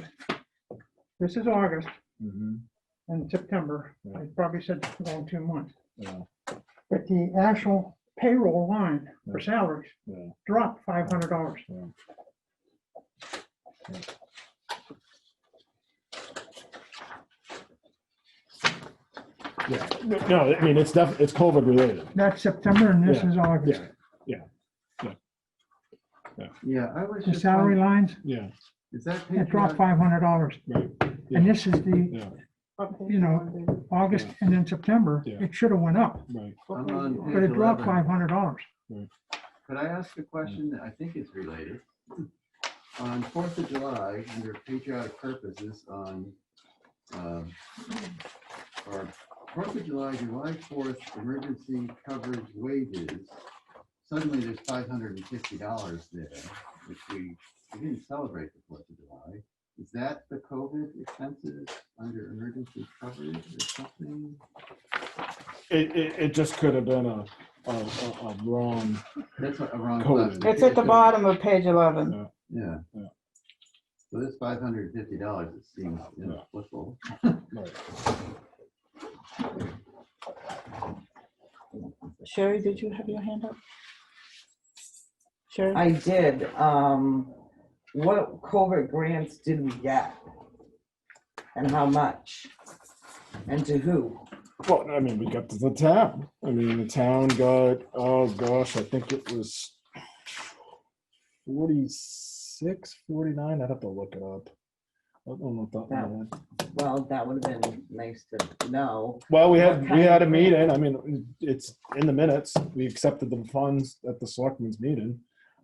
S3: this is August
S5: Mhm.
S3: and September.
S5: Yeah.
S3: I probably said around 2 months.
S5: Yeah,
S3: But the actual payroll line for salaries
S5: yeah.
S3: dropped $500.
S5: Yeah, no, I mean, it's COVID related.
S3: That's September and this
S5: Yeah,
S3: is August.
S7: Yeah, I was
S3: The
S7: just
S3: salary
S7: wondering,
S3: lines,
S5: Yeah,
S7: is that
S3: it
S7: page
S3: dropped
S7: one?
S3: $500.
S5: right,
S3: And this is the,
S5: yeah,
S1: What page
S3: you know,
S1: you want, David?
S3: August and then September,
S5: Yeah.
S3: it should have went up,
S5: right.
S1: What
S7: I'm
S1: page
S7: on
S1: you want?
S3: but it dropped
S7: 11.
S3: $500.
S7: Could I ask a question that I think is related? On 4th of July, under patriotic purposes on, or 4th of July, July 4th, emergency coverage wages. Suddenly there's $550 there, which we didn't celebrate the 4th of July. Is that the COVID expenses under emergency coverage or something?
S5: It just could have been a wrong,
S7: That's a wrong
S5: COVID.
S7: classification.
S1: It's at the bottom of page 11.
S7: Yeah.
S5: Yeah.
S7: So this $550, it seems inexplicable.
S5: right.
S1: Sherry, did you have your hand up? Sherry?
S8: I did. What COVID grants did we get? And how much? And to who?
S5: Well, I mean, we got to the town. I mean, the town got, oh gosh, I think it was 46, 49. I'd have to look it up. I don't know what that one was.
S8: Well, that would have been nice to know.
S5: Well, we
S8: What
S5: had
S8: kind
S5: a
S8: of
S5: meeting. I mean, it's in the minutes. We accepted the funds at the selectmen's meeting.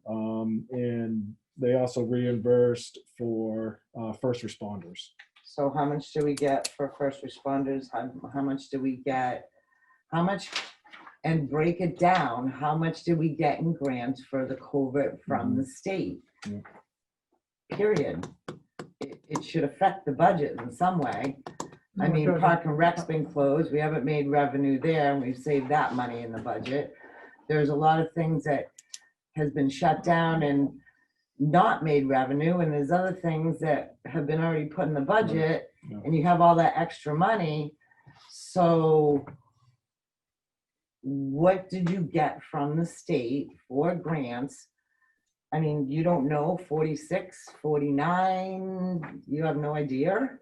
S5: And they also reimbursed for first responders.
S8: So how much do we get for first responders? How much do we get? How much, and break it down, how much do we get in grants for the COVID from the state?
S5: Yeah.
S8: Period. It should affect the budget in some way. I
S3: No, it
S8: mean,
S3: doesn't.
S8: Park and Rec's been closed. We haven't made revenue there and we've saved that money in the budget. There's a lot of things that has been shut down and not made revenue, and there's other things that have been already put in the budget,
S5: Yeah.
S8: and you have all that extra money. So what did you get from the state for grants? I mean, you don't know, 46, 49, you have no idea?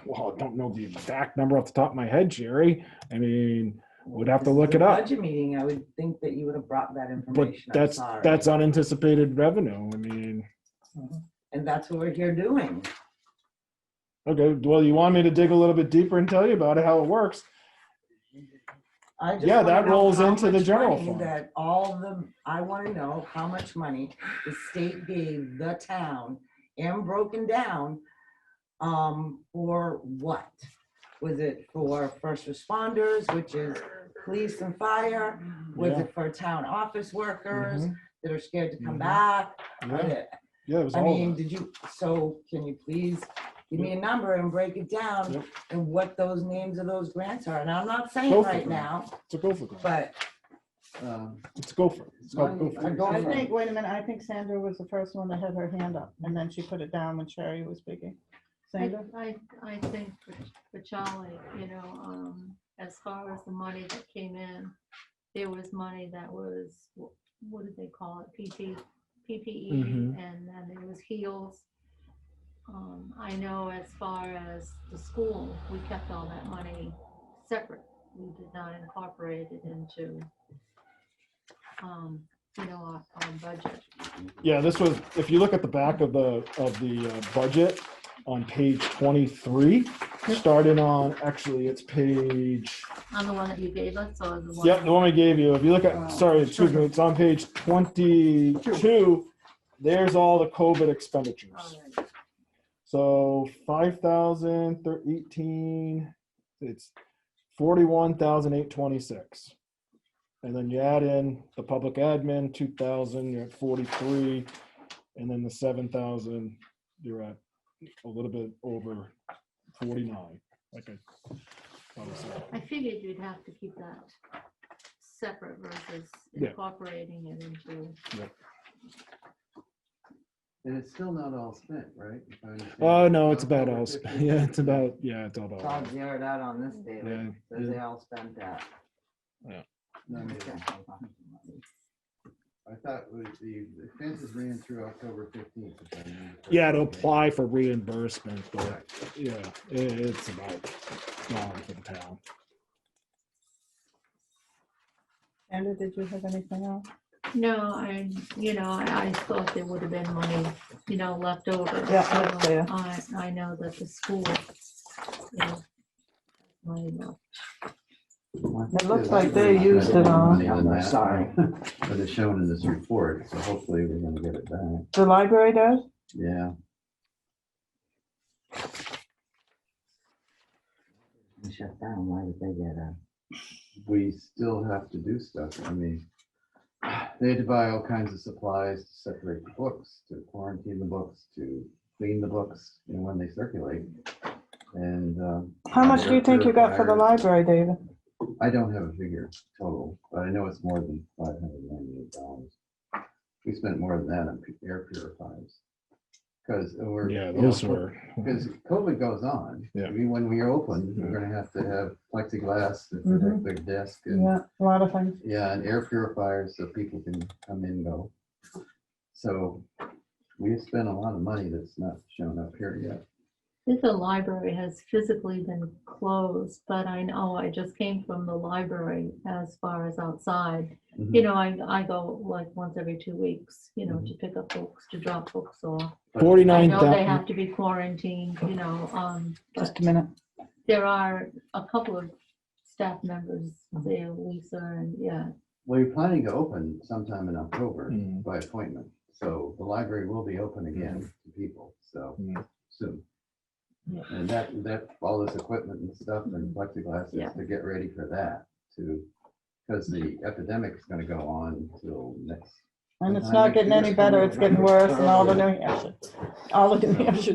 S5: Well, I don't know the exact number off the top of my head, Jerry. I mean, we'd have to
S8: This is
S5: look
S8: a
S5: it up.
S8: Budget meeting, I would think that you would have brought that
S5: But
S8: information. I'm sorry.
S5: that's unanticipated revenue. I mean,
S8: And that's what we're here doing.
S5: okay, well, you want me to dig a little bit deeper and tell you about it, how it works?
S8: I just
S5: Yeah,
S8: wanna
S5: that
S8: know
S5: rolls
S8: how
S5: into the
S8: much
S5: general
S8: money
S5: fund.
S8: That all the, I wanna know how much money the state gave the town and broken down, for what? Was it for first responders, which is police and fire? Was
S5: Yeah.
S8: it for town office workers
S5: Mhm.
S8: that are scared to come
S5: Mhm.
S8: back? Are
S5: Yeah,
S8: they-
S5: yeah, it was
S8: I
S5: all
S8: mean,
S5: of that.
S8: did you, so can you please give me a number and break it down
S5: Yep.
S8: and what those names of those grants are? And I'm not saying
S5: Go for
S8: right
S5: it.
S8: now,
S5: It's a gopher grant.
S8: but
S5: It's a gopher. It's called
S7: Money-
S5: gopher.
S8: Go
S1: I
S8: for it.
S1: think, wait a minute, I think Sandra was the first one that had her hand up, and then she put it down when Sherry was speaking. Sandra?
S2: I think for Charlie, as far as the money that came in, there was money that was, what did they call it? PPE,
S5: Mhm.
S2: and then there was heels. I know as far as the school, we kept all that money separate. We did not incorporate it into, our budget.
S5: Yeah, this was, if you look at the back of the budget on page 23, starting on, actually, it's page,
S2: On the one that you gave us, or the one?
S5: yep, the one I gave you. If you look at, sorry, excuse me, it's on page 22. There's all the COVID expenditures.
S2: All right.
S5: So 5,018, it's 41,826. And then you add in the public admin, 2,000, you're at 43. And then the 7,000, you're at a little bit over 49. Like I was saying.
S2: I figured you'd have to keep that separate versus
S5: Yeah.
S2: incorporating it into.
S7: And it's still not all spent, right? If I understand.
S5: Oh, no, it's about
S7: over
S5: all,
S7: 50.
S5: yeah, it's about, yeah, it's all
S8: it's all
S5: about.
S8: zeroed out on this data.
S5: Yeah,
S8: Says they
S5: yeah.
S8: all spent that.
S7: No, no, I thought the expenses ran through October 15th.
S5: Yeah, to apply for reimbursement, but yeah, it's about gone for the town.
S1: Sandra, did you have anything else?
S2: No, I thought there would have been money, left over.
S1: Yeah, that's
S2: So
S1: fair.
S2: I know that the school, money left.
S1: It looks like they used it on-
S8: Sorry.
S7: But it's shown in this report, so hopefully we're gonna get it back.
S1: The library does?
S7: Yeah.
S8: Shut down, why did they get a?
S7: We still have to do stuff. I mean, they had to buy all kinds of supplies to separate the books, to quarantine the books, to clean the books, when they circulate. And
S1: How much do you think you got for the library, David?
S7: I don't have a figure total, but I know it's more than $598. We spent more than that on air purifiers. Because we're.
S5: Yeah, those were.
S7: Because COVID goes on.
S5: Yeah.
S7: I mean, when we open, we're gonna have to have plexiglass to protect their desk and.
S1: Yeah, a lot of things.
S7: Yeah, and air purifiers so people can come in and go. So we've spent a lot of money that's not shown up here yet.
S2: The library has physically been closed, but I know I just came from the library as far as outside.
S7: Mhm.
S2: I go like once every 2 weeks, to pick up books, to drop books off. I
S5: 49,000.
S2: know they have to be quarantined,
S1: Just
S2: but
S1: a minute.
S2: there are a couple of staff members there, Lisa, and
S7: Well, you're planning to open sometime in October
S5: Mhm.
S7: by appointment. So the library will be open again to people, so
S5: Mhm.
S7: soon.
S2: Yeah.
S7: And that, all this equipment and stuff and plexiglass
S2: Yeah.
S7: is to get ready for that because the epidemic is gonna go on until next.
S1: And it's not getting any better, it's getting worse and all the New Hampshire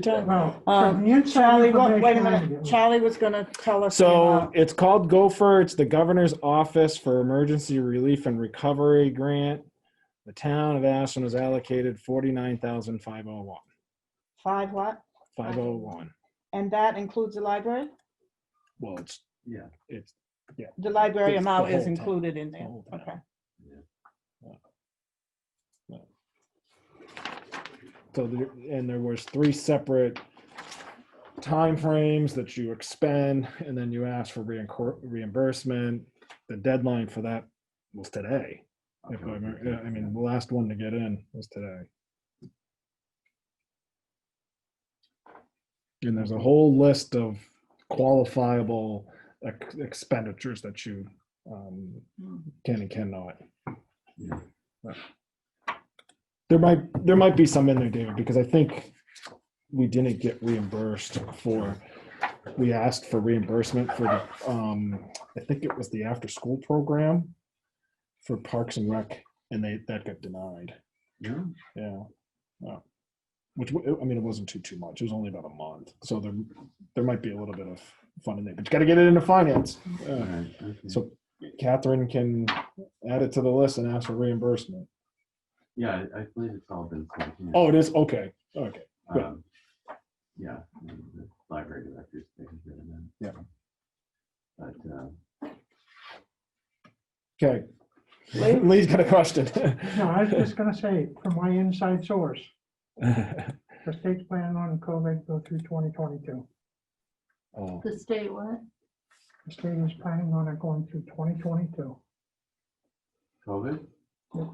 S1: time.
S3: From the inside
S1: Charlie, wait a
S3: information I'm
S1: minute,
S3: getting-
S1: Charlie was gonna tell us. the
S5: So
S1: amount.
S5: it's called Gopher. It's the Governor's Office for Emergency Relief and Recovery Grant. The town of Ashland was allocated 49,501.
S1: 5 what?
S5: 501.
S1: And that includes the library?
S5: Well,
S7: It's
S1: The library
S5: It's the
S1: amount is
S5: whole town.
S1: included in
S5: The
S1: there,
S5: whole town.
S1: okay.
S5: So there was 3 separate timeframes that you expend, and then you ask for reimbursement. The deadline for that was today. If I remember, I mean, the last one to get in was today. And there's a whole list of qualifiable expenditures that you can and cannot.
S7: Yeah.
S5: There might be some in there, David, because I think we didn't get reimbursed for, we asked for reimbursement for the, I think it was the after-school program for Parks and Rec, and that got denied.
S7: Yeah.
S5: Yeah. Which, I mean, it wasn't too much. It was only about a month. So there might be a little bit of fun in there, but you got to get it into finance.
S7: All right, okay.
S5: So Catherine can add it to the list and ask for reimbursement.
S7: Yeah, I believe it's all been sent in.
S5: Oh, it is? Okay. Okay. good.
S7: Yeah, the library director's taking care of that.
S5: Yeah.
S7: But,
S5: Okay.
S1: Lee?
S5: Lee's got a question.
S3: No, I was just gonna say, from my inside source, the state's planning on COVID go through 2022.
S5: Oh,
S2: The state what?
S3: The state is planning on it going through 2022.
S7: COVID?
S3: Yep.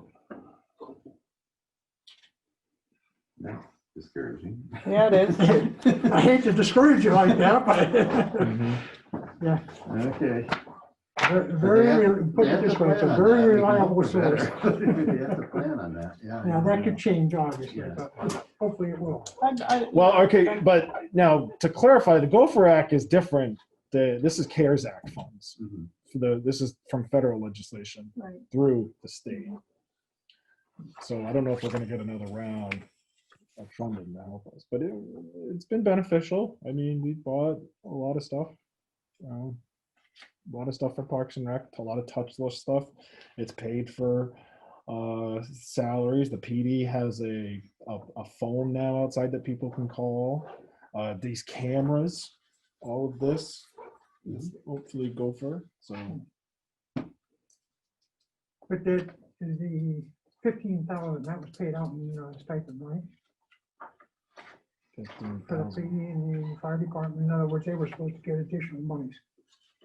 S7: That's discouraging.
S1: Yeah, it is.
S3: I hate to discourage you like that, but
S5: mhm.
S3: yeah,
S7: Okay.
S3: put it this way, it's a very reliable source.
S7: They have to plan on that, yeah.
S3: Now, that could change, obviously,
S7: Yes.
S3: but hopefully it will.
S5: Well, okay, but now to clarify, the Gopher Act is different. This is CARES Act funds.
S7: Mhm.
S5: This is from federal legislation
S2: Right.
S5: through the state. So I don't know if we're going to get another round of funding to help us, but it's been beneficial. I mean, we bought a lot of stuff. A lot of stuff for Parks and Rec, a lot of touchless stuff. It's paid for salaries. The PD has a phone now outside that people can call. These cameras, all of this is hopefully Gopher. So
S3: But the 15,000, that was paid out in stipend, right? For the
S5: 15,000.
S3: PD and the fire department, in other words, they were supposed to get additional monies.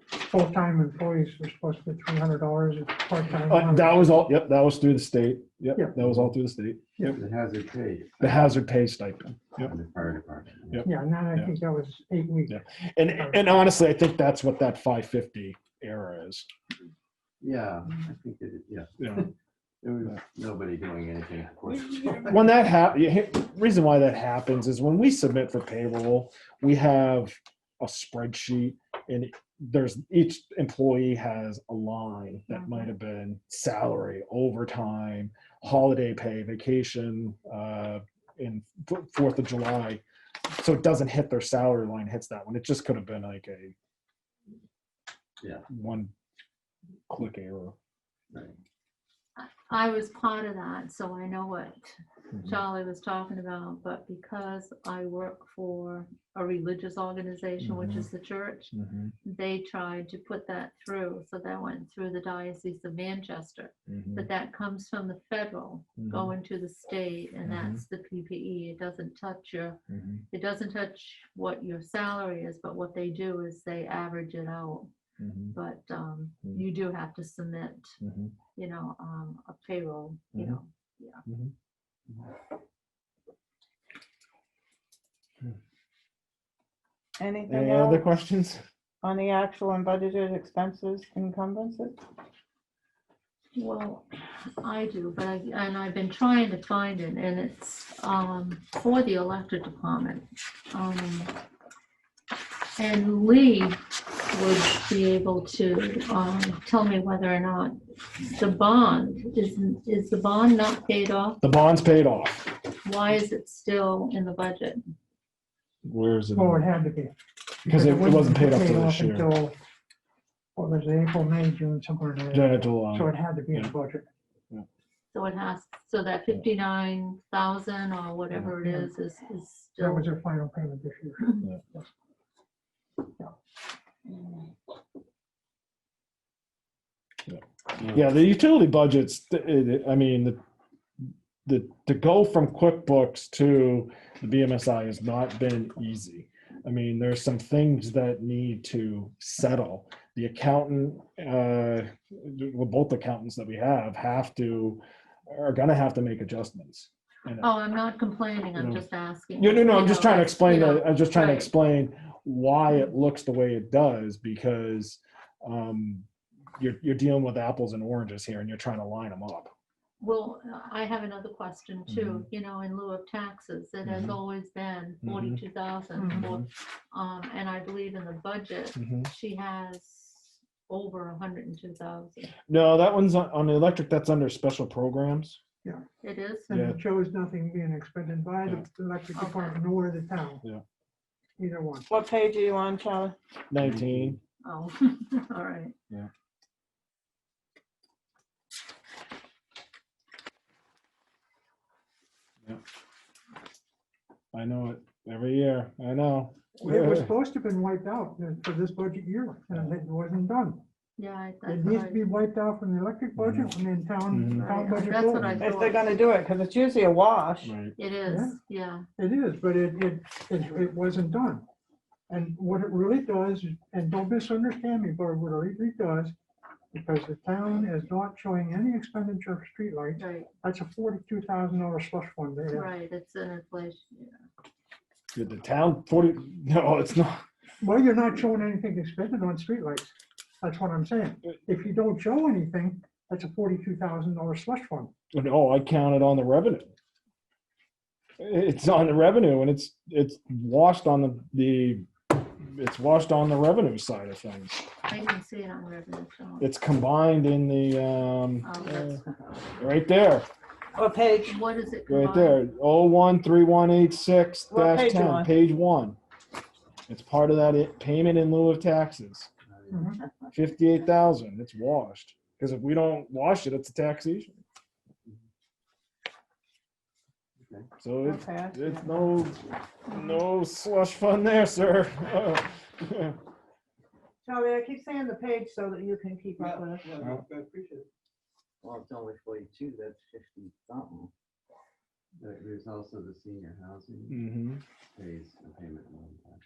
S3: Full-time employees were supposed to get $300, if part-time.
S5: That was all. Yep, that was through the state. Yep,
S3: Yeah.
S5: that was all through the state. Yep,
S7: The hazard pay.
S5: the hazard pay stipend. Yep.
S7: And the fire department.
S5: Yep.
S3: Yeah, and then I think that was 8 weeks.
S5: Yeah. And honestly, I think that's what that 550 era is.
S7: Yeah, I think yeah.
S5: Yeah.
S7: There was nobody doing anything. of course.
S5: When that reason why that happens is when we submit for payroll, we have a spreadsheet, and there's each employee has a line that might have been salary, overtime, holiday pay, vacation, in 4th of July. So it doesn't hit their salary line, hits that one. It just could have been like a one click error.
S7: Right.
S2: I was part of that, so I know what Charlie was talking about, but because I work for a religious organization, which is the church, they tried to put that through. So that went through the Diocese of Manchester, but that comes from the federal going to the state, and that's the PPE. It doesn't touch it doesn't touch what your salary is, but what they do is they average it out. But you do have to submit, a payroll,
S1: Anything
S5: Any other
S1: else
S5: questions?
S1: on the actual and budgeted expenses encumbrances?
S2: Well, I do, but I've been trying to find it, and it's for the electric department. And Lee would be able to tell me whether or not the bond is the bond not paid off?
S5: The bond's paid off.
S2: Why is it still in the budget?
S5: Where is it?
S3: Oh, it had to be.
S5: Because it wasn't paid up to this year.
S3: Until, what was it, April, May, June, somewhere in there.
S5: Yeah, July.
S3: So it had to be in the budget.
S2: So it has, so that 59,000 or whatever it is
S3: That
S2: still.
S3: was their final payment this year.
S5: Yeah, the utility budgets, I mean, to go from QuickBooks to the BMSI has not been easy. I mean, there's some things that need to settle. The accountant, well, both accountants that we have are gonna have to make adjustments.
S2: Oh, I'm not complaining, I'm
S5: No.
S2: just asking.
S5: No, I'm just trying to explain
S2: you know,
S5: that. I'm just trying to
S2: right.
S5: explain why it looks the way it does, because you're dealing with apples and oranges here and you're trying to line them up.
S2: Well, I have another question
S5: Mm-hmm.
S2: too, you know, in lieu of taxes, it has
S5: Mhm.
S2: always been
S5: Mhm.
S2: 42,000.
S3: Mhm.
S2: And I believe in the budget,
S5: Mhm.
S2: she has over 102,000.
S5: No, that one's on the electric, that's under special programs.
S2: It is?
S3: And
S5: Yeah.
S3: it shows nothing being expended by
S5: Yeah.
S3: the electric
S2: Okay.
S3: department nor the town.
S5: Yeah.
S3: Either one.
S1: What page are you on, Charlie?
S5: 19.
S2: Oh, all right.
S5: I know it every year. I know.
S3: It was supposed to have been wiped out for this budget year, and it wasn't done.
S2: Yeah,
S3: It
S2: that's
S3: needs
S2: what
S3: to be wiped out from the electric budget and then town
S2: Right,
S3: budget.
S2: that's what
S3: forward.
S2: I
S1: If they're gonna do it, because it's usually a wash.
S5: Right.
S2: It is, yeah.
S3: It is, but it wasn't done. And what it really does, and don't misunderstand me, but what it really does, because the town is not showing any expenditure for streetlights,
S2: Right,
S3: that's a $42,000 slush fund there.
S2: right, it's an inflation, yeah.
S5: Did the town 40? No, it's not.
S3: Well, you're not showing anything expended on streetlights. That's what I'm saying. If you don't show anything, that's a $42,000 slush fund.
S5: No, I counted on the revenue. It's on the revenue and it's washed on it's washed on the revenue side of things.
S2: I didn't see it on revenue, so.
S5: It's combined in the
S2: Oh, that's-
S5: right there,
S1: What page?
S2: What is it?
S5: right
S2: combined?
S5: there. 013186
S1: What page you
S5: 10,
S1: on?
S5: page 1. It's part of that payment in lieu of taxes.
S3: Mhm.
S5: 58,000. It's washed because if we don't wash it, it's a taxation.
S7: Okay.
S5: So it's
S1: Okay, I see
S5: it's
S1: it.
S5: no slush fund there, sir.
S1: Charlie, I keep saying the page so that you can keep up with it.
S6: Yeah, I appreciate it.
S8: Well, it's only 42, that's 50 something.
S7: There's also the senior housing
S5: Mm-hmm.
S7: pays a payment one time.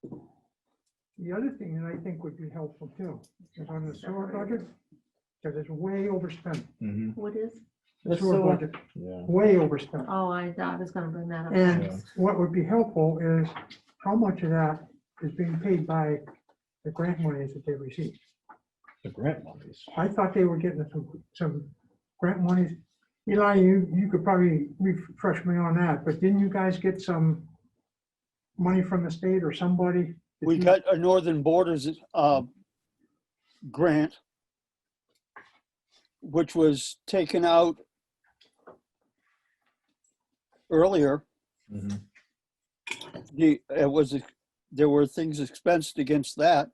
S5: Mm-hmm.
S3: The other thing that I think would be helpful too, is on the sewer budget, because it's way overspent.
S5: Mm-hmm.
S2: What is?
S3: The
S1: The
S3: sewer
S1: sewer.
S3: budget,
S5: Yeah.
S3: way overspent.
S2: Oh, I was gonna bring that up.
S3: And
S5: Yeah.
S3: what would be helpful is how much of that is being paid by the grant monies that they receive.
S5: The grant monies.
S3: I thought they were getting some grant monies. Eli, you could probably refresh me on that, but didn't you guys get some money from the state or somebody? Did
S4: We
S3: you-
S4: got a Northern Borders grant, which was taken out earlier.
S5: Mm-hmm.
S4: There were things expensed against that.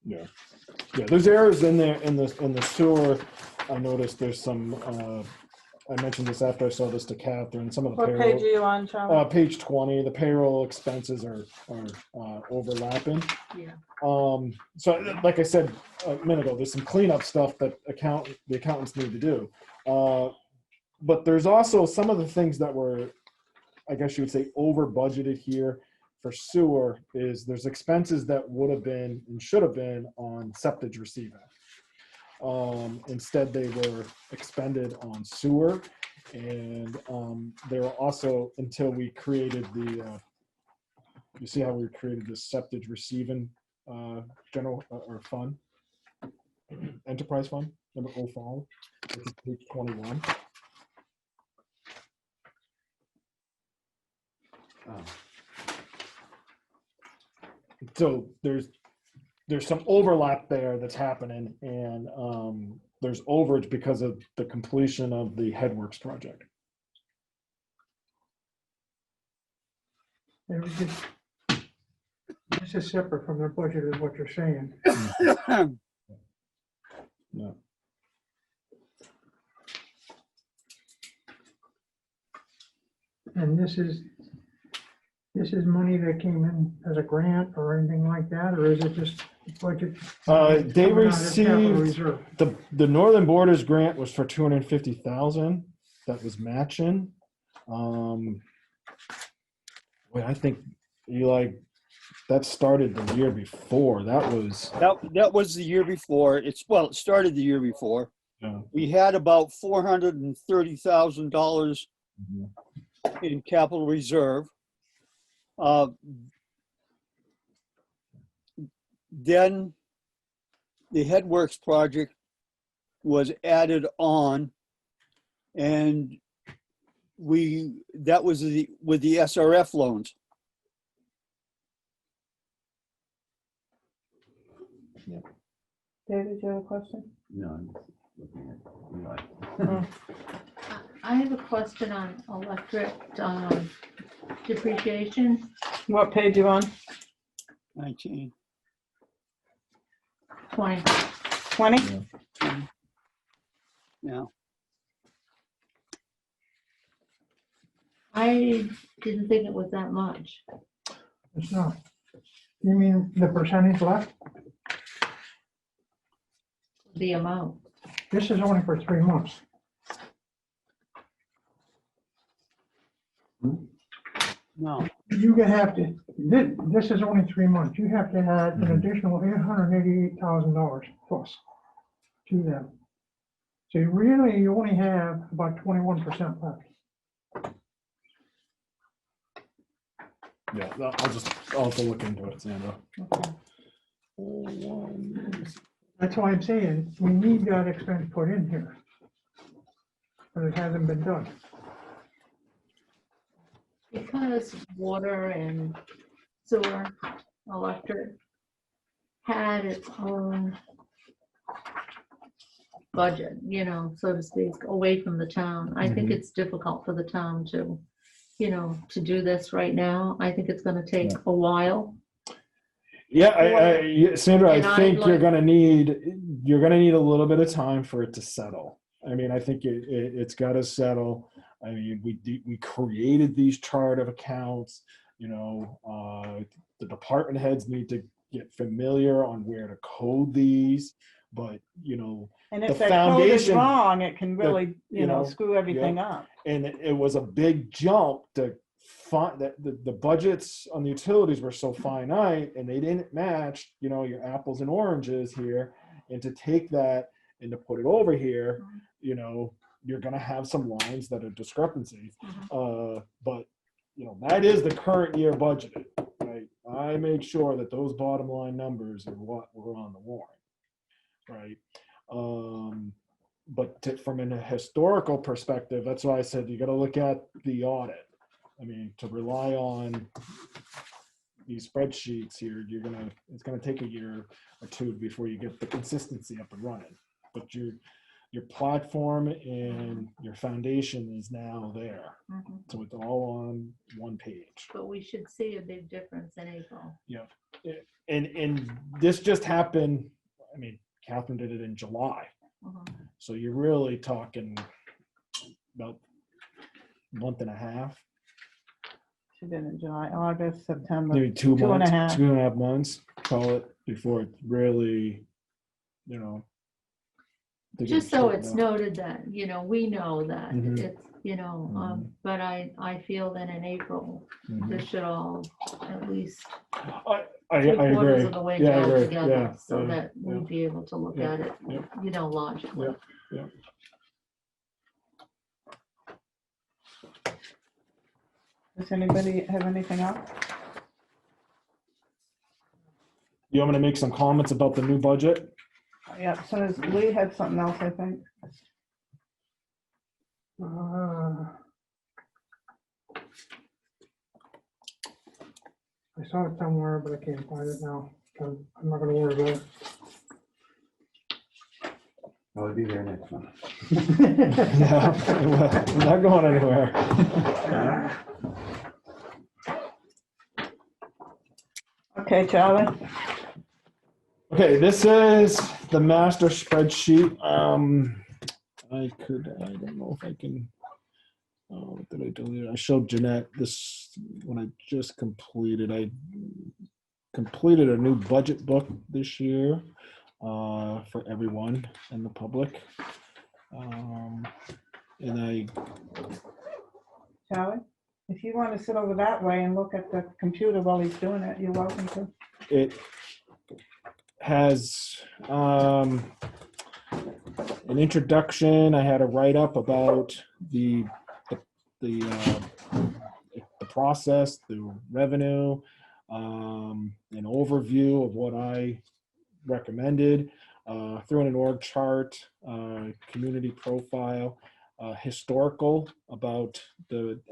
S5: Yeah. Yeah. There's errors in there in the sewer. I noticed there's some. I mentioned this after I saw this to Catherine. Some of the
S1: What
S5: payroll.
S1: page are you on, Charlie?
S5: Page 20, the payroll expenses are overlapping.
S2: Yeah.
S5: So like I said a minute ago, there's some cleanup stuff that the accountants need to do. But there's also some of the things that were, I guess you would say, over budgeted here for sewer is there's expenses that would have been and should have been on septic receiving. Instead, they were expended on sewer, and they were also until we created the. You see how we created the septic receiving general or fund, enterprise fund number 05, which is page 21.
S7: Oh,
S5: So there's some overlap there that's happening, and there's overage because of the completion of the Headworks project.
S3: It was just, this is separate from their budget is what you're saying.
S5: No.
S3: And this is money that came in as a grant or anything like that, or is it just budget?
S5: They
S3: coming out of capital
S5: received
S3: reserve?
S5: the Northern Borders grant was for 250,000. That was matching. Wait, I think Eli, that started the year before. That was
S4: That was the year before. It started the year before. We had about $430,000 in capital reserve. then the Headworks project was added on, and that was with the SRF loans.
S1: David, do you have a question?
S7: No, I'm just looking at Eli.
S2: I have a question on electric depreciation.
S1: What page you on?
S4: 19.
S2: 20.
S1: 20?
S4: Yeah.
S2: I didn't think it was that much.
S3: It's not. You mean the percentage left?
S2: The amount.
S3: This is only for 3 months.
S4: No.
S3: You can have to, this is only 3 months. You have to add an additional $888,000 plus to them. So you only have about 21% left.
S5: Yeah, I'll have to look into it, Sandra.
S2: Okay.
S3: That's why I'm saying we need that expense put in here. But it hasn't been done.
S2: Because water and sewer, electric had its own budget, you know, so to speak, away from the town. I think
S5: Mhm.
S2: it's difficult for the town to, you know, to do this right now. I think it's gonna take a while.
S5: Yeah, Sandra,
S2: And
S5: I
S2: I'd
S5: think you're
S2: like-
S5: gonna need a little bit of time for it to settle. I mean, I think it's got to settle. I mean, we created these chart of accounts. You know, the department heads need to get familiar on where to code these. But you know,
S1: And
S5: The
S1: if they're coded
S5: foundation-
S1: wrong, it can really,
S5: you know,
S1: screw everything up.
S5: and it was a big jump to find that the budgets on the utilities were so finite and they didn't match, you know, your apples and oranges here. And to take that and to put it over here, you know, you're going to have some lines that are discrepancies. But, you know, that is the current year budgeted, right? I made sure that those bottom line numbers are what were on the warrant, right? But from a historical perspective, that's why I said you got to look at the audit. I mean, to rely on these spreadsheets here, it's gonna take a year or two before you get the consistency up and running. But your platform and your foundation is now there, so it's all on one page.
S2: But we should see a big difference in April.
S5: And this just happened. I mean, Catherine did it in July, so you're really talking about a month and a half.
S1: She did in July, August, September.
S5: Maybe 2
S1: 2.5.
S5: months, 2.5 months, call it, before it's really, you know. to get
S2: Just so
S5: straightened
S2: it's
S5: out.
S2: noted that, you know, we know that
S5: Mhm.
S2: it's, you know, but I feel that in April,
S5: Mhm.
S2: this should all at least
S5: I
S2: 3/4
S5: agree.
S2: of the way
S5: Yeah, I
S2: go
S5: agree.
S2: together,
S5: Yeah,
S2: so
S5: yeah,
S2: that we'd be able to look
S5: Yeah,
S2: at it,
S5: yeah.
S2: you know, logically.
S5: Yeah.
S1: Does anybody have anything else?
S5: You want me to make some comments about the new budget?
S1: Yeah, so as Lee had something else, I think.
S3: I saw it somewhere, but I can't find it now. So I'm not gonna worry about it.
S7: I'll be there next month.
S5: Yeah, we're not going anywhere.
S1: Okay, Charlie?
S5: Okay, this is the master spreadsheet. I don't know if I can, what did I delete? I showed Jeanette this when I just completed. I completed a new budget book this year for everyone in the public. And
S1: Charlie? If you want to sit over that way and look at the computer while he's doing it, you're welcome to.
S5: it has an introduction. I had a write-up about the process, the revenue, an overview of what I recommended, threw in an org chart, community profile, historical about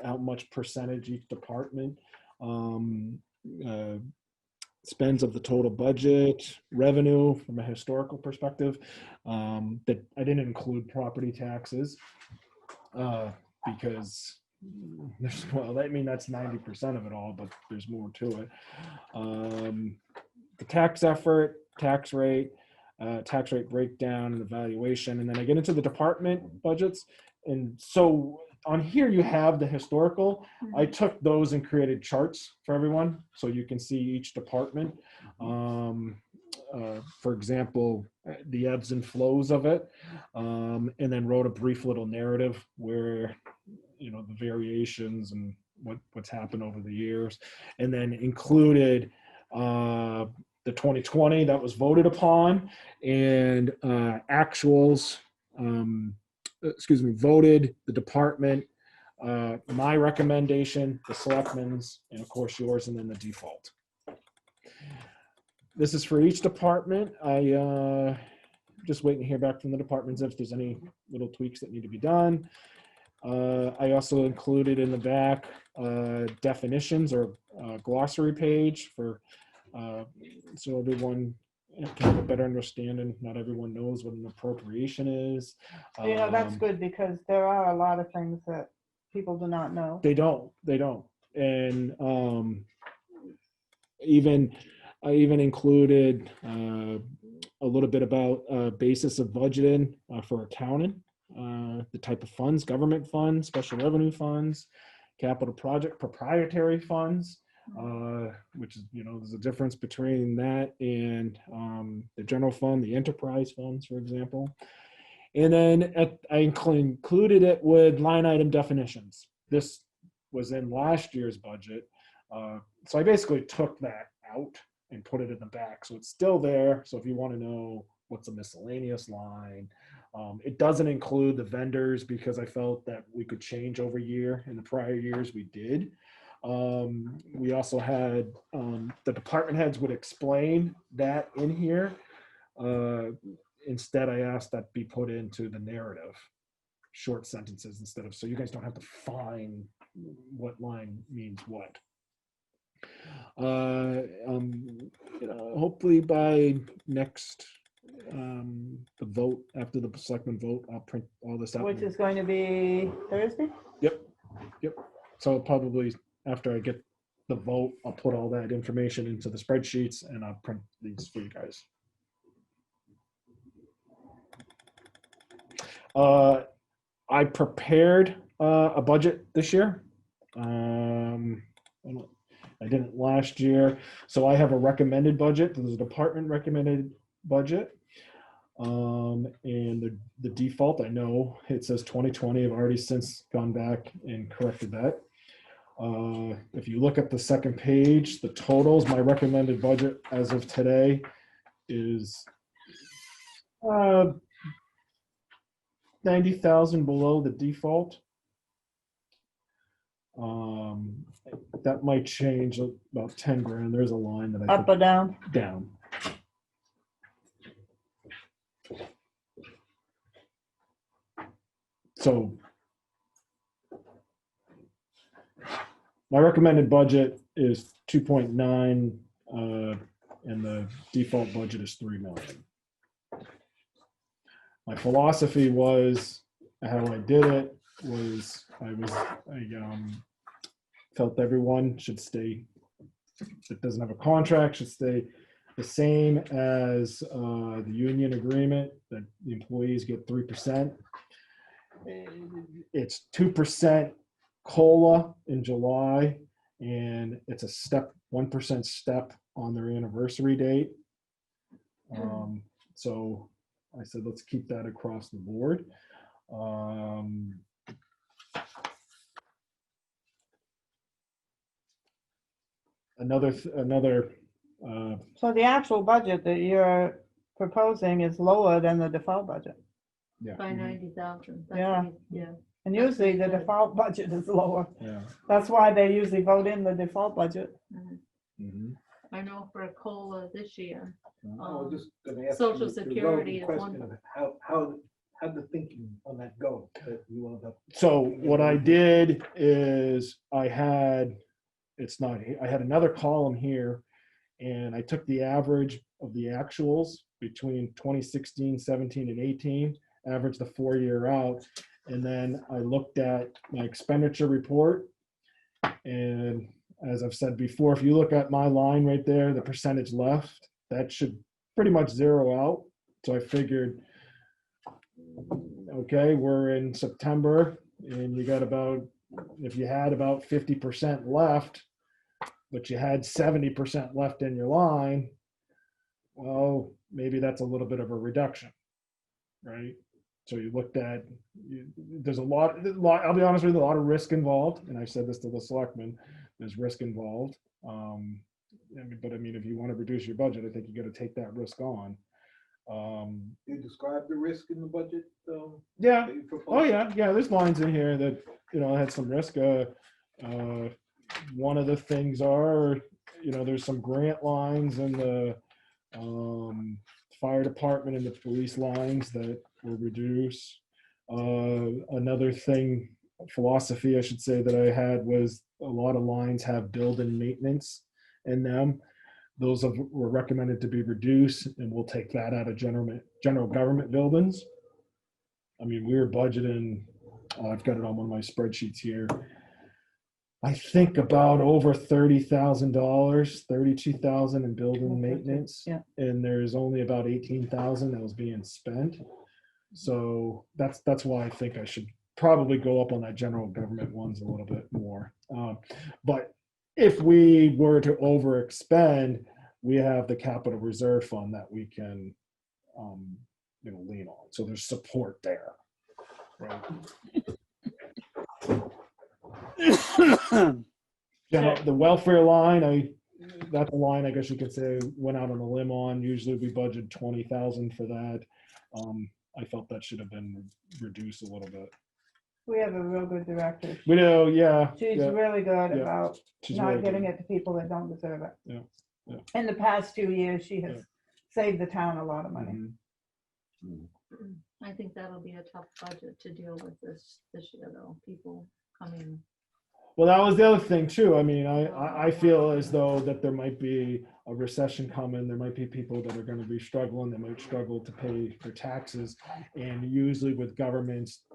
S5: how much percentage each department spends of the total budget, revenue from a historical perspective. That I didn't include property taxes because well, I mean, that's 90% of it all, but there's more to it. The tax effort, tax rate breakdown and evaluation, and then I get into the department budgets. And so on here you have the historical. I took those and created charts for everyone so you can see each department. For example, the ebbs and flows of it, and then wrote a brief little narrative where the variations and what's happened over the years, and then included the 2020 that was voted upon and actuals, voted, the department, my recommendation, the selectmen's, and of course yours, and then the default. This is for each department. I just waiting to hear back from the departments if there's any little tweaks that need to be done. I also included in the back definitions or glossary page for so everyone can have a better understanding. Not everyone knows what an appropriation is.
S1: That's good because there are a lot of things that people do not know.
S5: They don't. And I even included a little bit about basis of budgeting for accounting, the type of funds, government funds, special revenue funds, capital project, proprietary funds, which is, there's a difference between that and the general fund, the enterprise funds, for example. And then I included it with line item definitions. This was in last year's budget. So I basically took that out and put it in the back. So it's still there. So if you want to know what's a miscellaneous line, it doesn't include the vendors because I felt that we could change over year. In the prior years, we did. We also had the department heads would explain that in here. Instead, I asked that be put into the narrative, short sentences instead of, so you guys don't have to find what line means what. Hopefully by next, the vote, after the selectmen vote, I'll print all this out.
S1: Which is going to be Thursday?
S5: Yep. So probably after I get the vote, I'll put all that information into the spreadsheets and I'll print these for you guys. I prepared a budget this year. I didn't last year. So I have a recommended budget. There's a department recommended budget. And the default, I know it says 2020. I've already since gone back and corrected that. If you look at the second page, the totals, my recommended budget as of today is 90,000 below the default. That might change about 10 grand. There's a line that I
S1: Up or down?
S5: down. So my recommended budget is 2.9 and the default budget is 3 million. My philosophy was, how I did it was I felt everyone should stay, that doesn't have a contract, should stay the same as the union agreement, that the employees get 3%. It's 2% COLA in July, and it's a 1% step on their anniversary date. So I said, let's keep that across the board.
S1: So the actual budget that you're proposing is lower than the default budget.
S5: Yeah.
S2: By 90,000.
S1: Yeah.
S2: Yeah.
S1: And usually the default budget is lower.
S5: Yeah.
S1: That's why they usually vote in the default budget.
S2: Mhm.
S5: Mm-hmm.
S2: I know for a COLA this year.
S6: I was just gonna ask
S2: Social
S6: you the
S2: Security
S6: relevant
S2: is one.
S6: question of how'd the thinking on that go? That you wound up.
S5: So what I did is I had another column here, and I took the average of the actuals between 2016, 17, and 18, averaged the 4-year out, and then I looked at my expenditure report. And as I've said before, if you look at my line right there, the percentage left, that should pretty much zero out. So I figured, okay, we're in September, and you got if you had about 50% left, but you had 70% left in your line, well, maybe that's a little bit of a reduction, right? So you looked at, there's a lot, I'll be honest with you, a lot of risk involved, and I said this to the selectmen, there's risk involved. But I mean, if you want to reduce your budget, I think you got to take that risk on.
S6: You describe the risk in the budget?
S5: Yeah.
S6: that you proposed?
S5: Oh yeah, there's lines in here that, had some risk. One of the things are, there's some grant lines in the fire department and the police lines that will reduce. Another thing, philosophy I should say, that I had was a lot of lines have building maintenance in them. Those were recommended to be reduced, and we'll take that out of general government buildings. I mean, we were budgeting, I've got it on one of my spreadsheets here, I think about over $30,000, $32,000 in building maintenance.
S1: Yeah.
S5: And there's only about $18,000 that was being spent. So that's why I think I should probably go up on that general government ones a little bit more. But if we were to overexpend, we have the capital reserve fund that we can, lean on. So there's support there. Right. The welfare line, that's a line I guess you could say went out on a limb on. Usually we budget 20,000 for that. I felt that should have been reduced a little bit.
S1: We have a real good director.
S5: We do, yeah.
S1: She's
S5: yeah,
S1: really good
S5: yeah.
S1: about
S5: She's
S1: not
S5: really
S1: giving
S5: good.
S1: it to people that don't deserve it.
S5: Yeah, yeah.
S1: In the past 2 years, she has
S5: Yeah.
S1: saved the town a lot of money.
S5: Mhm.
S2: I think that'll be a tough budget to deal with this year, though. People coming.
S5: Well, that was the other thing too. I mean, I feel as though that there might be a recession coming. There might be people that are going to be struggling. They might struggle to pay their taxes. And usually with governments,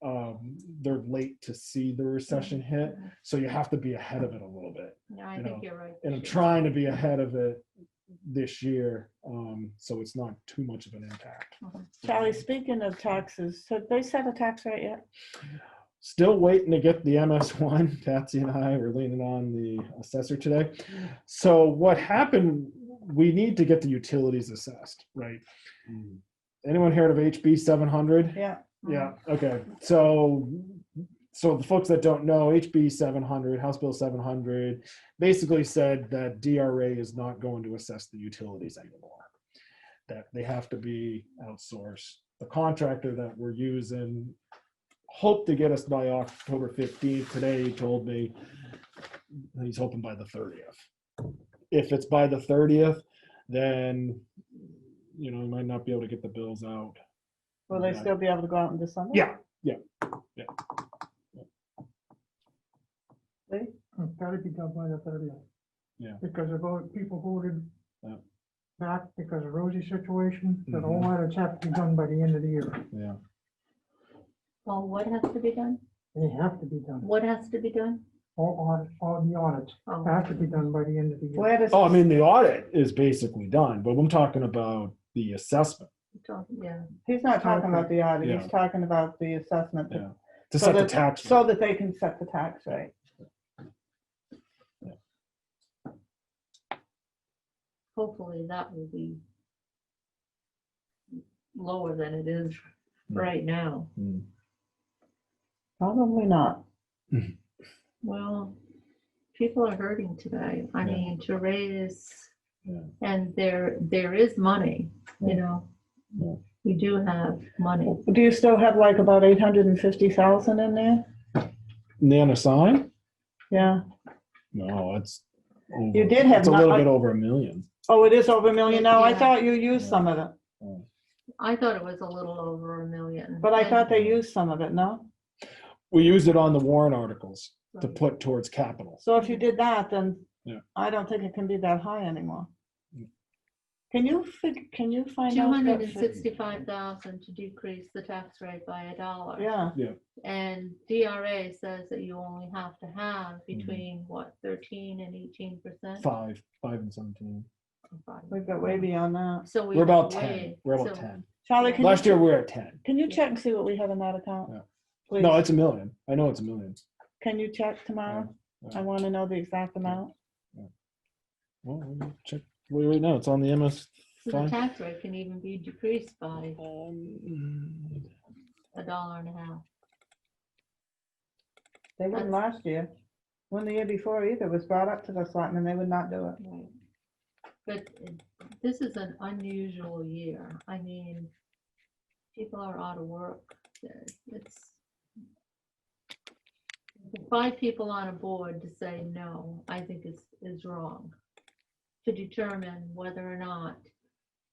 S5: they're late to see the recession hit. So you have to be ahead of it a little bit.
S2: Yeah, I
S5: You
S2: think
S5: know,
S2: you're right.
S5: And I'm
S2: this year.
S5: trying to be ahead of it this year, so it's not too much of an impact.
S1: Charlie, speaking of taxes, so they set a tax rate yet?
S5: Still waiting to get the MS1. Patsy and I were leaning on the assessor today. So what happened, we need to get the utilities assessed, right? Anyone heard of HB 700?
S1: Yeah.
S5: Yeah, okay. So the folks that don't know, HB 700, House Bill 700, basically said that DRA is not going to assess the utilities anymore, that they have to be outsourced. The contractor that we're using hoped to get us by October 15th. Today he told me he's hoping by the 30th. If it's by the 30th, then, we might not be able to get the bills out.
S1: Will they
S5: Yeah.
S1: still be able to go out in December?
S5: Yeah.
S1: See?
S3: It's gotta be done by the 30th.
S5: Yeah.
S3: Because people voted
S5: Yeah.
S3: back because of Rosie's situation, that all
S5: Mhm.
S3: audits have to be done by the end of the year.
S5: Yeah.
S2: Well, what has to be done?
S3: They have to be done.
S2: What has to be done?
S3: All the audits
S2: Oh,
S3: have to be done by the end of the year.
S1: Where does?
S5: Oh, I mean, the audit is basically done, but I'm talking about the assessment.
S2: yeah.
S1: He's not talking about the audit,
S5: Yeah.
S1: he's talking about the assessment.
S5: Yeah. To
S1: So
S5: set the
S1: that-
S5: tax.
S1: So
S5: rate.
S1: that they can set the tax rate.
S2: Hopefully that will be lower than it is
S5: Yeah.
S2: right now.
S1: Probably not.
S2: Well, people are hurting today. I
S5: Yeah.
S2: mean, to raise,
S5: Yeah.
S2: and there is money,
S5: Yeah.
S2: We do have money.
S1: Do you still have like about 850,000 in there?
S5: And the unassigned?
S1: Yeah,
S5: No,
S1: You did have
S5: It's a little
S1: not-
S5: bit over 1 million.
S1: Oh, it is over 1 million now? I
S2: Yeah.
S1: thought you used some of it,
S2: I thought it was a little over 1 million.
S1: but I
S2: and-
S1: thought they used some of it, no?
S5: We used it on the warrant articles to
S2: Right.
S5: put towards capital.
S1: So if you did that, then
S5: Yeah.
S1: I don't think it can be that high anymore.
S5: Mm.
S1: Can you find out? that fig-
S2: 265,000 to decrease the tax rate by $1.
S1: Yeah,
S2: And DRA says that you only have to have
S5: Mm-hmm.
S2: between, what, 13 and 18%?
S5: 5 and 17.
S1: we've got way beyond that.
S2: So we
S5: We're about
S2: have
S5: 10.
S2: way-
S5: We're about
S2: so-
S5: 10.
S1: Charlie, can you?
S5: Last year
S1: check-
S5: we were at 10.
S1: Can you check and see what we have in that account?
S5: Yeah.
S1: Please?
S5: No, it's 1 million. I know it's 1 million.
S1: Can you check tomorrow?
S5: Yeah.
S1: I want to know the exact amount.
S5: Well, let me check. Wait, now it's on the MS.
S2: So the
S5: Fine.
S2: tax rate can even be decreased by
S5: Um,
S2: $1.50.
S1: They wouldn't last year. When the year before either was brought up to the selectmen, they would not do it.
S2: Right. But this is an unusual year. I mean, people are out of work. It's the 5 people on a board to say no, I think is wrong. To determine whether or not,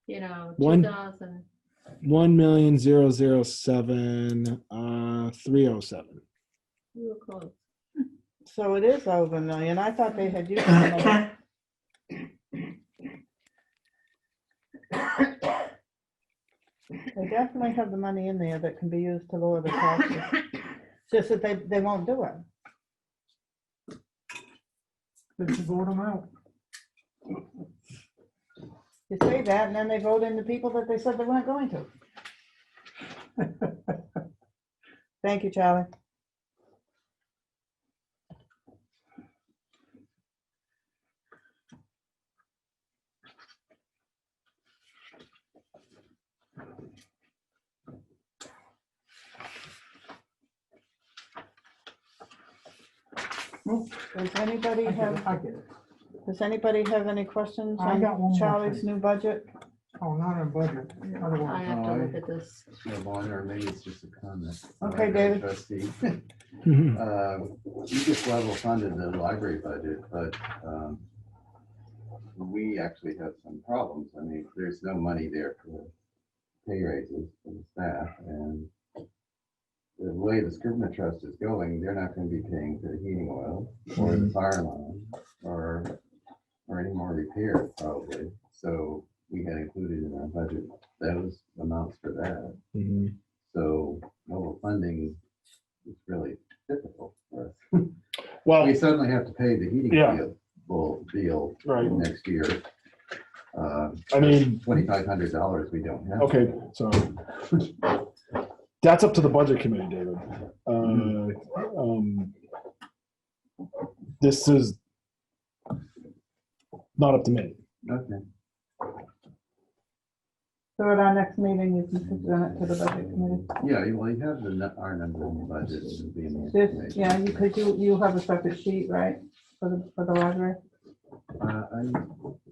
S2: 2000,
S5: 1,007 307.
S2: we were close.
S1: So it is over 1 million. I thought they had used some of it. They definitely have the money in there that can be used to lower the taxes. It's just that they won't do it.
S3: Did you vote them out?
S1: You say that, and then they vote in the people that they said they weren't going to. Thank you, Charlie. Does anybody
S3: I get it,
S1: have,
S3: I get it.
S1: does anybody have any questions
S3: I got one
S1: on
S3: more
S1: Charlie's
S3: thing.
S1: new budget?
S3: Oh, not a budget.
S2: I
S3: Otherwise,
S2: have to look at this.
S7: No, or maybe it's just a comment.
S1: Okay, David.
S7: Trustee, you just level funded the library budget, but we actually have some problems. I mean, there's no money there for pay raises for the staff, and the way the Scrivener Trust is going, they're not going to be paying for the heating oil or the fire alarm or any more repairs probably. So we had included in our budget those amounts for that.
S5: Mhm.
S7: So level funding is really difficult for us.
S5: Well,
S7: We suddenly have to pay the heating
S5: Yeah.
S7: deal
S5: right.
S7: next year.
S5: I mean,
S7: $2,500 we don't have.
S5: okay, so that's up to the budget committee, David. This is not up to me.
S7: Okay.
S1: So at our next meeting, you can present it to the budget committee.
S7: Yeah, well, you have our number in the budget. It'll be in the
S1: This,
S7: information.
S1: yeah, because you have a separate sheet, right, for the library?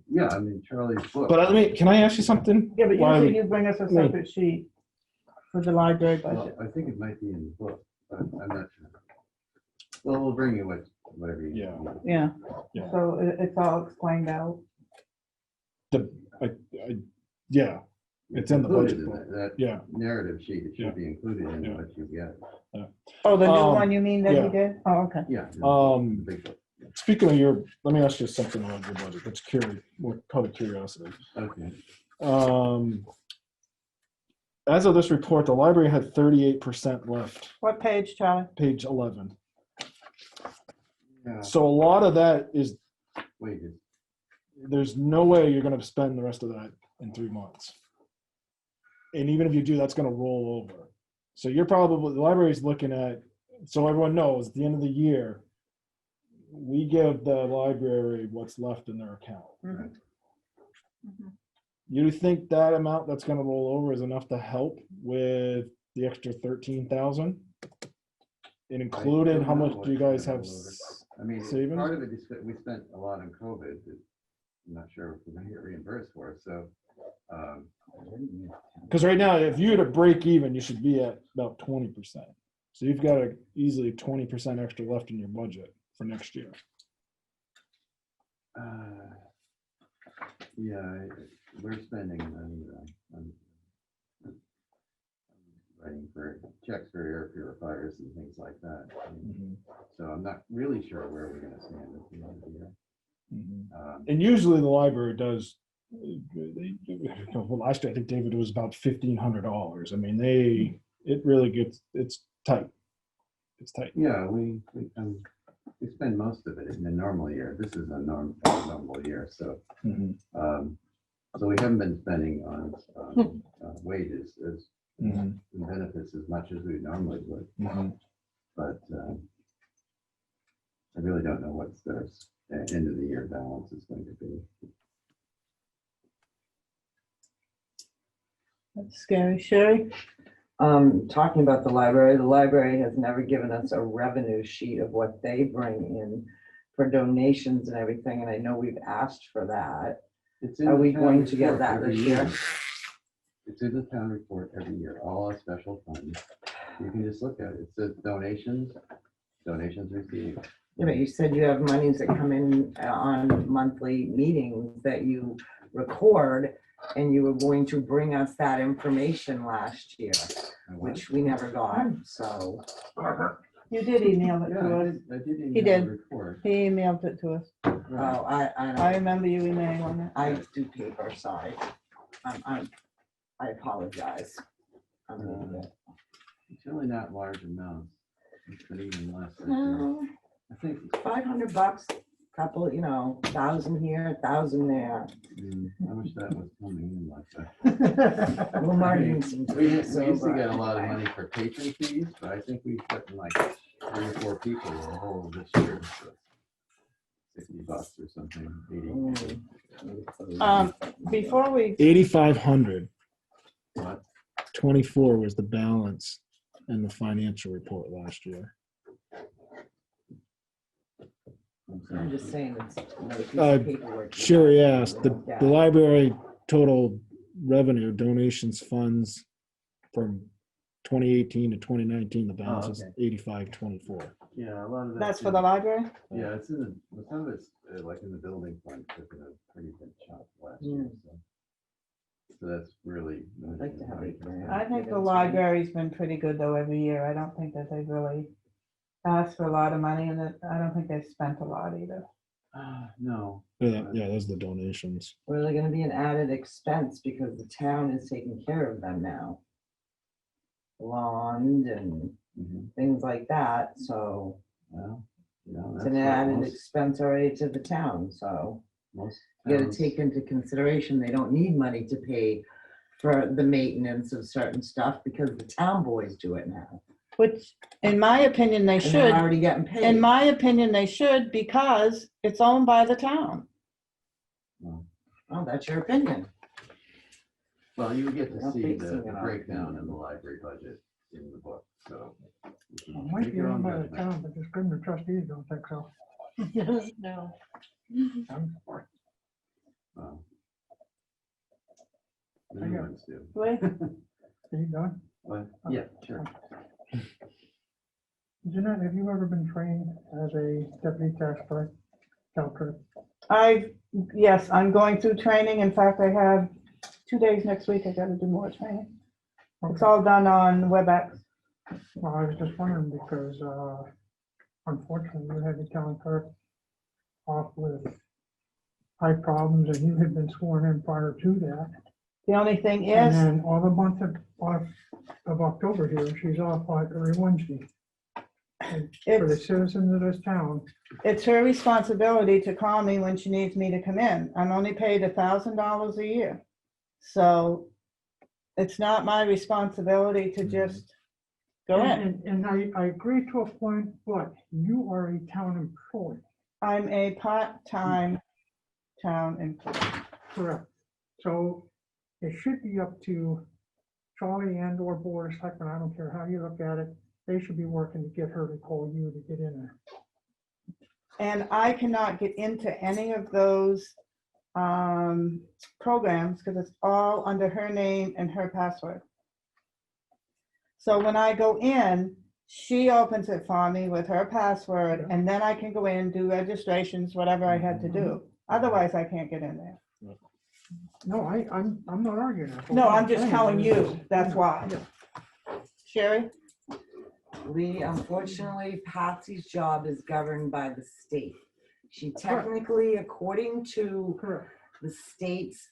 S7: Yeah, I mean, Charlie's book.
S5: But can I ask you something?
S1: Yeah, but
S5: Why-
S1: usually you bring us a separate sheet for the library
S7: Well,
S1: budget.
S7: I think it might be in the book, but I'm not sure. Well, we'll bring you whatever you.
S5: Yeah.
S7: need.
S1: Yeah,
S5: Yeah.
S1: so it's all explained out.
S5: Yeah, it's in the budget
S7: Included in
S5: book.
S7: That
S5: Yeah,
S7: narrative sheet, it
S5: Yeah.
S7: should be included in
S5: Yeah.
S7: what you get.
S1: Oh, the new
S5: Um,
S1: one you mean that
S5: yeah.
S1: you did? Oh, okay.
S7: Yeah.
S5: Um,
S7: the big book.
S5: speaking of let me ask you something about your budget. That's out of curiosity.
S7: Okay.
S5: As of this report, the library had 38% left,
S1: What page, Charlie?
S5: page 11.
S7: Yeah,
S5: So a lot of that is,
S7: wages.
S5: there's no way you're going to spend the rest of that in 3 months. And even if you do, that's going to roll over. So the library's looking at, so everyone knows, at the end of the year, we give the library what's left in their account.
S1: Mhm.
S2: Mhm.
S5: You think that amount that's going to roll over is enough to help with the extra 13,000? And included,
S7: don't
S5: how
S7: know
S5: much
S7: what
S5: do you guys
S7: kind
S5: have?
S7: of load. I mean,
S5: savings?
S7: part of it is that we spent a lot on COVID that I'm not sure if we're gonna get reimbursed for, so.
S5: Because right now, if you were to break even, you should be at about 20%. So you've got easily 20% extra left in your budget for next year.
S7: Yeah, we're spending money on writing for checks for air purifiers and things like that. So I'm not really sure where we're gonna stand at the end of the year.
S5: And usually the library does, well, last year, I think, David, it was about $1,500. I mean, it really gets, it's tight. It's tight.
S7: Yeah, we spend most of it in a normal year. This is a normal year, so. So we haven't been spending on wages as and benefits as much as we normally would. But I really don't know what the end of the year balance is going to be.
S1: That's scary. Sherry?
S8: Talking about the library has never given us a revenue sheet of what they bring in for donations and everything, and I know we've asked for that. Are we going to get that this year?
S7: It's in the town report every year, all our special funds. You can just look at it. It says donations received.
S8: Yeah, but you said you have monies that come in on monthly meetings that you record, and you were going to bring us that information last year, which we never got, so.
S1: You did email it
S7: Yeah,
S1: to us.
S7: I did
S1: He
S7: email
S1: did.
S7: the report.
S1: He emailed it to us.
S8: Oh, I
S1: I remember you emailing it.
S8: I do paper, sorry. I apologize.
S7: It's really not large amounts. It's been even less. I think
S8: $500, couple, 1,000 here, 1,000 there.
S7: I wish that was coming in like that.
S8: Well, Marty needs some
S7: We
S8: tea,
S7: used
S8: so,
S7: to get a
S8: but
S7: lot of money for patron fees, but I think we've gotten like 3 or 4 people in the whole of this year. So $60 or something, 80.
S1: Before we,
S5: 8,500.
S7: What?
S5: 24 was the balance in the financial report last year.
S8: I'm just saying it's another piece
S5: Uh,
S8: of paperwork.
S5: Sherry asked,
S8: We
S5: the
S8: looked at.
S5: library total revenue donations funds from 2018 to 2019, the balance is
S7: okay.
S5: 8524.
S7: Yeah, a lot of
S1: that's for the library?
S7: Yeah, it's in the, some of it's like in the building fund, took a pretty big chunk last year. So that's really.
S8: I'd like to have it there.
S1: I think the library's been pretty good though every year. I don't think that they've really asked for a lot of money, and I don't think they've spent a lot either.
S7: No.
S5: Yeah, those are the donations.
S8: Really gonna be an added expense because the town is taking care of them now. Lawn and things like that, so
S7: Well,
S8: it's an added expense already to the town, so.
S7: most
S8: You gotta
S7: towns-
S8: take into consideration, they don't need money to pay for the maintenance of certain stuff because the town boys do it now.
S1: Which, in my opinion, they
S8: And they're
S1: should.
S8: already getting paid.
S1: In my opinion, they should, because it's owned by the town.
S8: Oh, that's your opinion.
S7: Well, you get
S8: I'm
S7: to see
S8: fixing
S7: the
S8: it up.
S7: breakdown in the library budget in the book, so. you
S3: It
S7: can
S3: might
S7: make
S3: be
S7: your
S3: owned
S7: own
S3: by the
S7: judgment.
S3: town, but the Scrivener trustees don't think so.
S2: No.
S7: Well, the new
S3: got-
S7: ones do.
S1: Wait,
S3: Are you done?
S7: But, yeah, sure.
S3: Jeanette, have you ever been trained as a deputy tax collector?
S1: yes, I'm going through training. In fact, I have 2 days next week. I gotta do more training. It's all done on WebEx.
S3: Well, I was just wondering because unfortunately you had to telling Kirk off with eye problems and you had been sworn in prior to that.
S1: The only thing
S3: And
S1: is,
S3: then all the month of October here, she's off on every Wednesday. And for the
S1: it's,
S3: citizens of this town,
S1: it's her responsibility to call me when she needs me to come in. I'm only paid $1,000 a year. So it's not my responsibility to just go in.
S3: and I agree to a point, but you are a town employee.
S1: I'm a part-time town employee.
S3: Correct. So it should be up to Charlie and or Board of Selectmen, I don't care how you look at it, they should be working to get her to call you to get in there.
S1: And I cannot get into any of those programs because it's all under her name and her password. So when I go in, she opens it for me with her password, and then I can go in, do registrations, whatever I had to do. Otherwise, I can't get in there.
S3: No, I'm not arguing. that.
S1: No, I'm just
S3: What
S1: telling
S3: saying is-
S1: you, that's why. Sherry?
S8: Lee, unfortunately, Patsy's job is governed by the state. She technically, according to
S3: Correct.
S8: the state's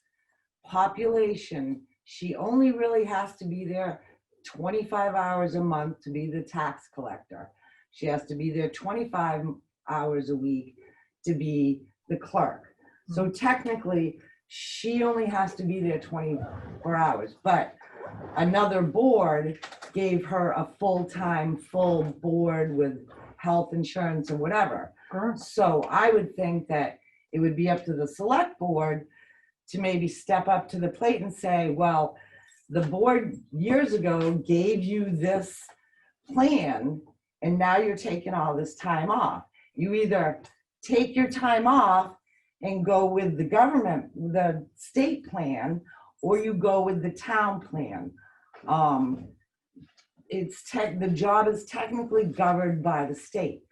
S8: population, she only really has to be there 25 hours a month to be the tax collector. She has to be there 25 hours a week to be the clerk. So technically, she only has to be there 24 hours, but another board gave her a full-time, full board with health insurance or whatever.
S3: Correct.
S8: So I would think that it would be up to the select board to maybe step up to the plate and say, well, the board years ago gave you this plan and now you're taking all this time off. You either take your time off and go with the government, the state plan, or you go with the town plan. The job is technically governed by the state.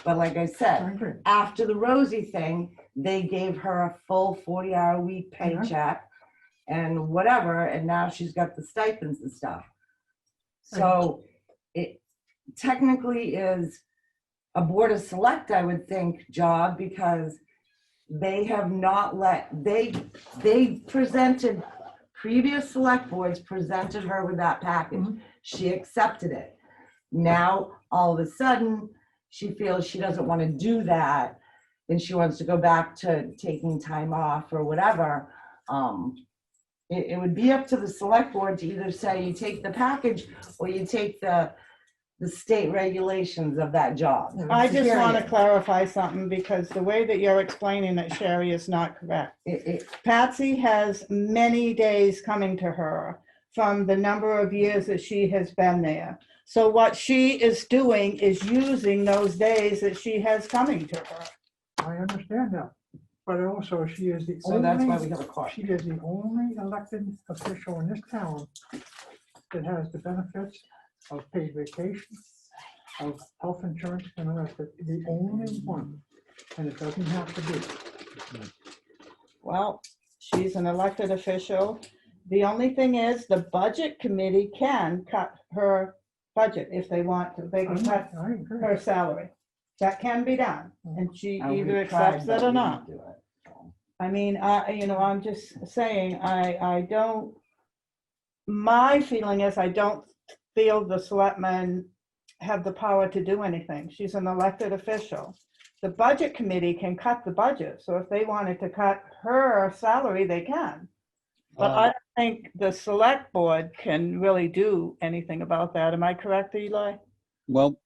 S8: But like I
S3: I
S8: said,
S3: agree.
S8: after the Rosie thing, they gave her a full 40-hour week paycheck and whatever, and now she's got the stipends and stuff. So it technically is a board of select, I would think, job, because they have not they presented, previous select boards presented her with that package. She accepted it. Now, all of a sudden, she feels she doesn't want to do that and she wants to go back to taking time off or whatever. It would be up to the select board to either say you take the package or you take the state regulations of that job.
S1: I just want to
S8: Period.
S1: clarify something because the way that you're explaining it, Sherry, is not correct. Patsy has many days coming to her from the number of years that she has been there. So what she is doing is using those days that she has coming to her.
S3: I understand that, but also she is the
S8: So that's why we
S3: only,
S8: have a card.
S3: she is the only elected official in this town that has the benefits of paid vacation, of health insurance and the rest of it, the only one, and it doesn't have to be.
S1: Well, she's an elected official. The only thing is the budget committee can cut her budget if they want to. They can cut
S3: I agree.
S1: her salary. That can be done, and she
S8: And we
S1: either
S8: tried,
S1: accepts
S8: but
S1: it or
S8: we
S1: not.
S8: didn't do it, so.
S1: I mean, I'm just saying, I don't, my feeling is I don't feel the selectmen have the power to do anything. She's an elected official. The budget committee can cut the budget, so if they wanted to cut her salary, they can. But I don't think the select board can really do anything about that. Am I correct, Eli?
S4: Well,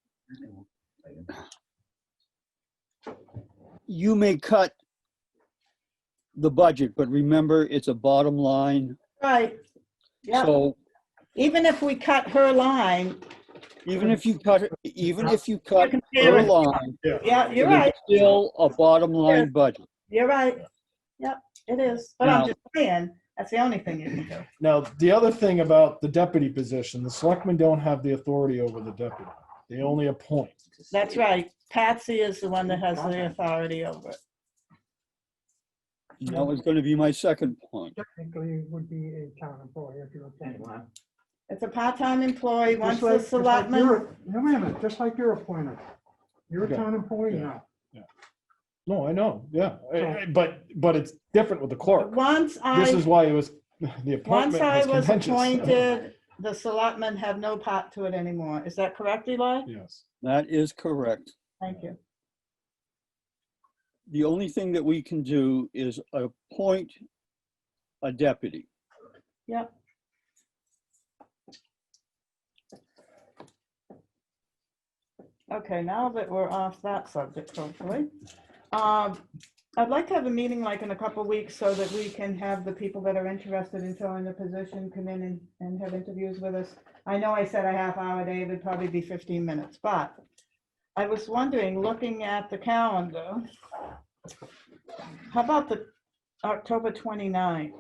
S4: you may cut the budget, but remember, it's a bottom line.
S1: Right. Yeah,
S4: So
S1: even if we cut her line,
S4: even if you cut
S1: can
S4: her line,
S1: yeah, you're
S4: it is
S1: right.
S4: still a bottom line budget.
S1: You're right. Yep, it is. But I'm
S4: Now-
S1: just saying, that's the only thing you can do.
S5: Now, the other thing about the deputy position, the selectmen don't have the authority over the deputy. They only appoint.
S1: That's right. Patsy is the one that has the authority over it.
S4: That was going to be my second point.
S3: Technically would be a town employee if you're appointed.
S8: Anyway.
S1: It's a part-time employee. Once
S3: Just
S1: the
S3: like- just like
S1: selectmen,
S3: you're- No, wait a minute, just like you're appointed. You're a
S5: Okay.
S3: town employee
S5: Yeah.
S3: now.
S5: No, I know, yeah. But it's different with the clerk.
S1: once
S5: This is
S1: I,
S5: why it was, the
S1: once
S5: appointment
S1: I
S5: was
S1: was
S5: contentious.
S1: appointed, the selectmen have no part to it anymore. Is that correct, Eli?
S5: Yes.
S4: That is correct.
S1: Thank you.
S4: The only thing that we can do is appoint a deputy.
S1: Yep. Okay, now that we're off that subject, hopefully. I'd like to have a meeting like in a couple of weeks so that we can have the people that are interested in filling the position come in and have interviews with us. I know I said a half hour, Dave, it'd probably be 15 minutes, but I was wondering, looking at the calendar, how about the October 29th?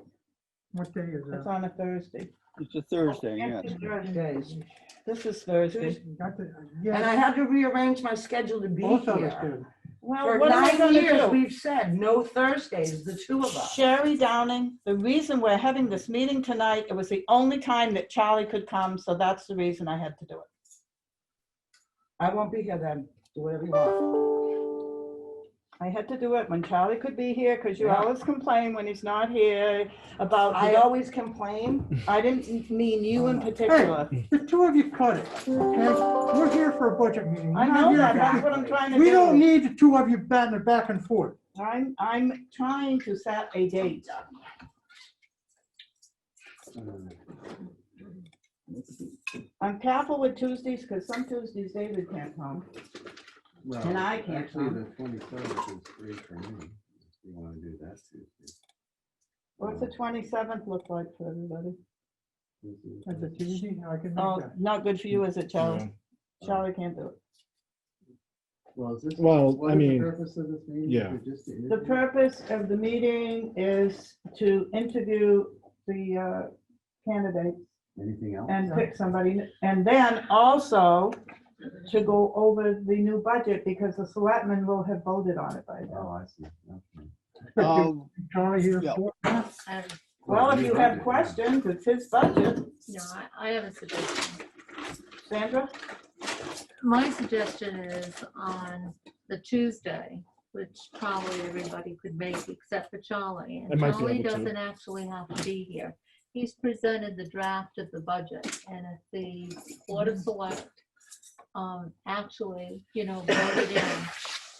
S3: What day is
S1: It's
S3: that?
S1: on a Thursday.
S4: It's a Thursday, yes.
S8: Thursdays.
S1: This is Thursday.
S3: Got the-
S8: And
S3: Yeah,
S8: I had to rearrange my schedule to be
S3: both of us
S8: here.
S3: did.
S1: Well,
S8: For
S1: what am I
S8: 9
S1: gonna
S8: years,
S1: do?
S8: we've said no Thursdays, the two of us.
S1: Sherry Downing, the reason we're having this meeting tonight, it was the only time that Charlie could come, so that's the reason I had to do it.
S8: I won't be here then. Do whatever you want.
S1: I had to do it when Charlie could be here, because you
S8: Yeah.
S1: always complain when he's not here about,
S8: I always complain.
S1: I didn't mean you in particular.
S3: The two of you cut it, okay? We're here for a budget meeting. We're
S1: I
S3: not
S1: know
S3: here
S1: that,
S3: for-
S1: that's what I'm trying to
S3: We don't
S1: do.
S3: need the two of you batting it back and forth.
S1: I'm trying to set a date. I'm careful with Tuesdays, because some Tuesdays David can't come.
S7: Well,
S1: And I can't
S7: actually,
S1: come.
S7: the 27th is free for me, if you want to do that Tuesday.
S1: What's the 27th look like for everybody?
S3: As a Tuesday, I can make
S1: Oh,
S3: that.
S1: not good for you, is it, Charlie?
S5: Yeah.
S1: Charlie can't do it.
S7: Well, is this?
S5: Well,
S7: what
S5: I
S7: is the
S5: mean,
S7: purpose of this meeting?
S5: yeah.
S7: Is it just to
S1: The
S7: interview?
S1: purpose of the meeting is to interview the candidates
S7: Anything else?
S1: and pick somebody, and then also to go over the new budget, because the selectmen will have voted on it by then.
S7: Oh, I see, okay.
S3: Charlie here
S4: Yeah.
S3: for.
S2: And,
S1: Well, if
S7: new
S1: you
S7: budget,
S1: have
S7: yeah.
S1: questions, it's his budget.
S2: no, I have a suggestion.
S1: Sandra?
S2: My suggestion is on the Tuesday, which probably everybody could make except for Charlie.
S5: I
S2: And
S5: might be
S2: Charlie
S5: able to.
S2: doesn't actually have to be here. He's presented the draft of the budget, and if the Board of Select actually, voted in,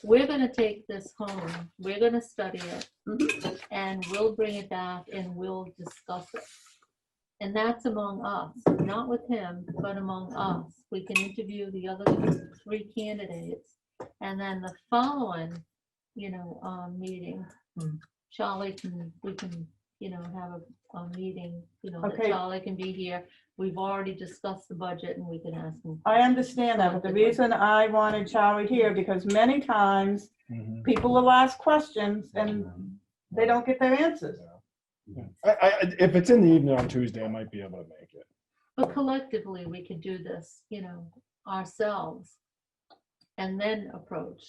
S2: we're gonna take this home, we're gonna study it, and we'll bring it back and we'll discuss it. And that's among us, not with him, but among us. We can interview the other three candidates. And then the following, meeting, Charlie we can, have a meeting, that
S1: Okay.
S2: Charlie can be here. We've already discussed the budget and we can ask him.
S1: I understand that, but the reason I wanted Charlie here, because many times
S5: Mhm.
S1: people will ask questions and they don't get their answers.
S5: If it's in the evening on Tuesday, I might be able to make it.
S2: But collectively, we could do this, ourselves. And then approach,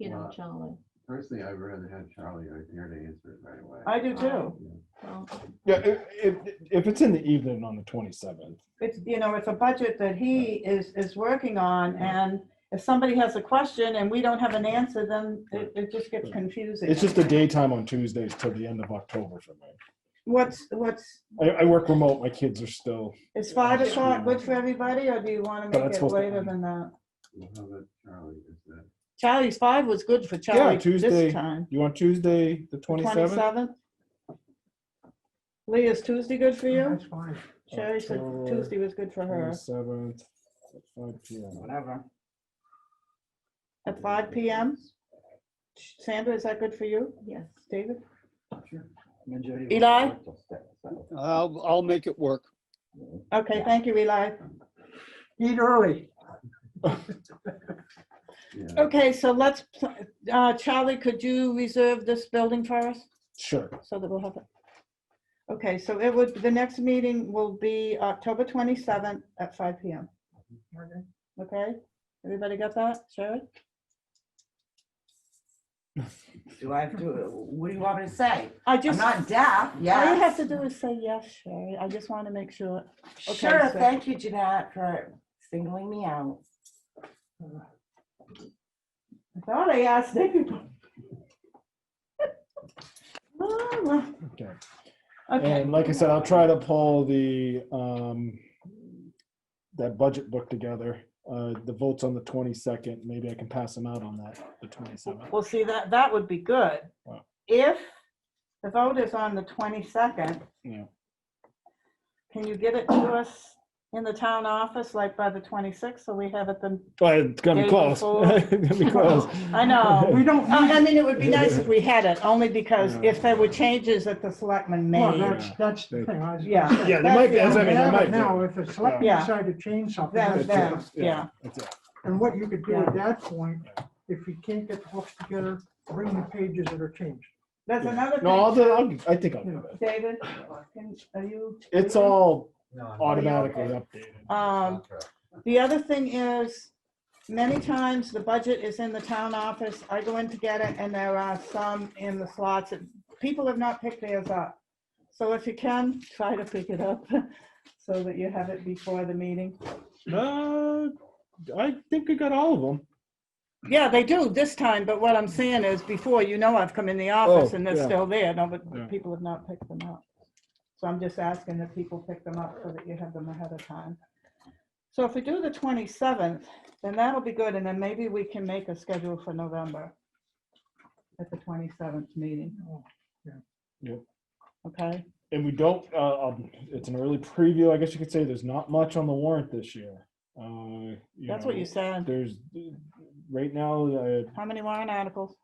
S7: Wow.
S2: Charlie.
S7: Personally, I'd rather have Charlie right there to answer it right away.
S1: I do too.
S2: Well,
S5: Yeah, if it's in the evening on the 27th.
S1: It's, it's a budget that he is working on, and if somebody has a question and we don't have an answer, then it just gets confusing.
S5: It's just the daytime on Tuesdays till the end of October for me.
S1: What's,
S5: I work remote. My kids are still.
S1: is 5 o'clock good for everybody, or do you want to
S5: But
S1: make
S5: that's
S1: it
S5: supposed to
S1: later
S5: end.
S1: than that?
S7: Well, how about Charlie, is that?
S1: Charlie's 5 was good for Charlie
S5: Tuesday.
S1: this time.
S5: You want Tuesday, the 27th?
S1: 27th? Lee, is Tuesday good for you?
S3: That's fine.
S1: Sherry said
S5: October
S1: Tuesday was good for her.
S5: 27th at 5 p.m.
S8: Whatever.
S1: At 5 p.m.? Sandra, is that good for you?
S2: yes.
S1: David?
S8: Majority
S1: Eli?
S4: I'll make it work.
S1: Okay, thank you, Eli.
S3: Eat early.
S7: Yeah.
S1: Okay, so let's, Charlie, could you reserve this building for us
S5: Sure.
S1: so that we'll have it? Okay, so the next meeting will be October 27th at 5 p.m. Okay, everybody got that? Sherry?
S8: Do I have to, what do you want me to say?
S1: I
S8: I'm
S1: just,
S8: not deaf,
S1: all you have
S8: yes.
S1: to do is say yes, Sherry. I just want to make sure. Okay,
S8: Sure,
S1: so-
S8: thank you, Jeanette, for singling me out.
S1: I thought I asked everybody. Oh, well,
S5: Okay.
S1: okay,
S5: And like I said, I'll try to pull that budget book together. The vote's on the 22nd. Maybe I can pass them out on the 27th.
S1: well, see, that would be good.
S5: Wow.
S1: If the vote is on the 22nd,
S5: Yeah.
S1: can you get it to us in the town office, like by the 26th, so we have it then?
S5: But it's gonna
S1: Day
S5: be close.
S1: before.
S5: It's gonna be close.
S1: I know.
S3: We don't
S1: I
S3: need,
S1: mean, it would be nice if we had it, only because
S5: Yeah.
S1: if there were changes that the selectmen
S3: well,
S1: made,
S3: that's the thing.
S1: Yeah.
S5: Yeah, they might be.
S1: That's
S5: I
S1: the
S5: mean,
S3: We
S5: they
S3: have
S5: might
S3: it now,
S5: be.
S3: if the selectmen
S1: Yeah.
S3: decide to change something,
S1: then,
S3: that's
S1: then,
S3: it.
S1: yeah.
S5: That's it.
S3: And what you could do at that point, if you can't get the books together, bring the pages that are changed.
S1: There's another
S5: No, I'll
S1: thing,
S5: do. I think I'll do that.
S1: David, are you?
S5: It's all automatically updated.
S1: The other thing is, Many times the budget is in the town office. I go in to get it and there are some in the slots. People have not picked theirs up. So if you can, try to pick it up so that you have it before the meeting.
S5: I think I got all of them.
S1: Yeah, they do this time, but what I'm saying is before, I've come in the office
S5: Oh,
S1: and they're
S5: yeah.
S1: still there. No, but
S5: Yeah.
S1: people have not picked them up. So I'm just asking that people pick them up so that you have them ahead of time. So if we do the 27th, then that'll be good. And then maybe we can make a schedule for November at the 27th meeting.
S5: Yep.
S1: Okay,
S5: And we don't, it's an early preview, I guess you could say. There's not much on the warrant this year.
S1: that's what you said.
S5: There's, right now,
S1: How many warrant articles?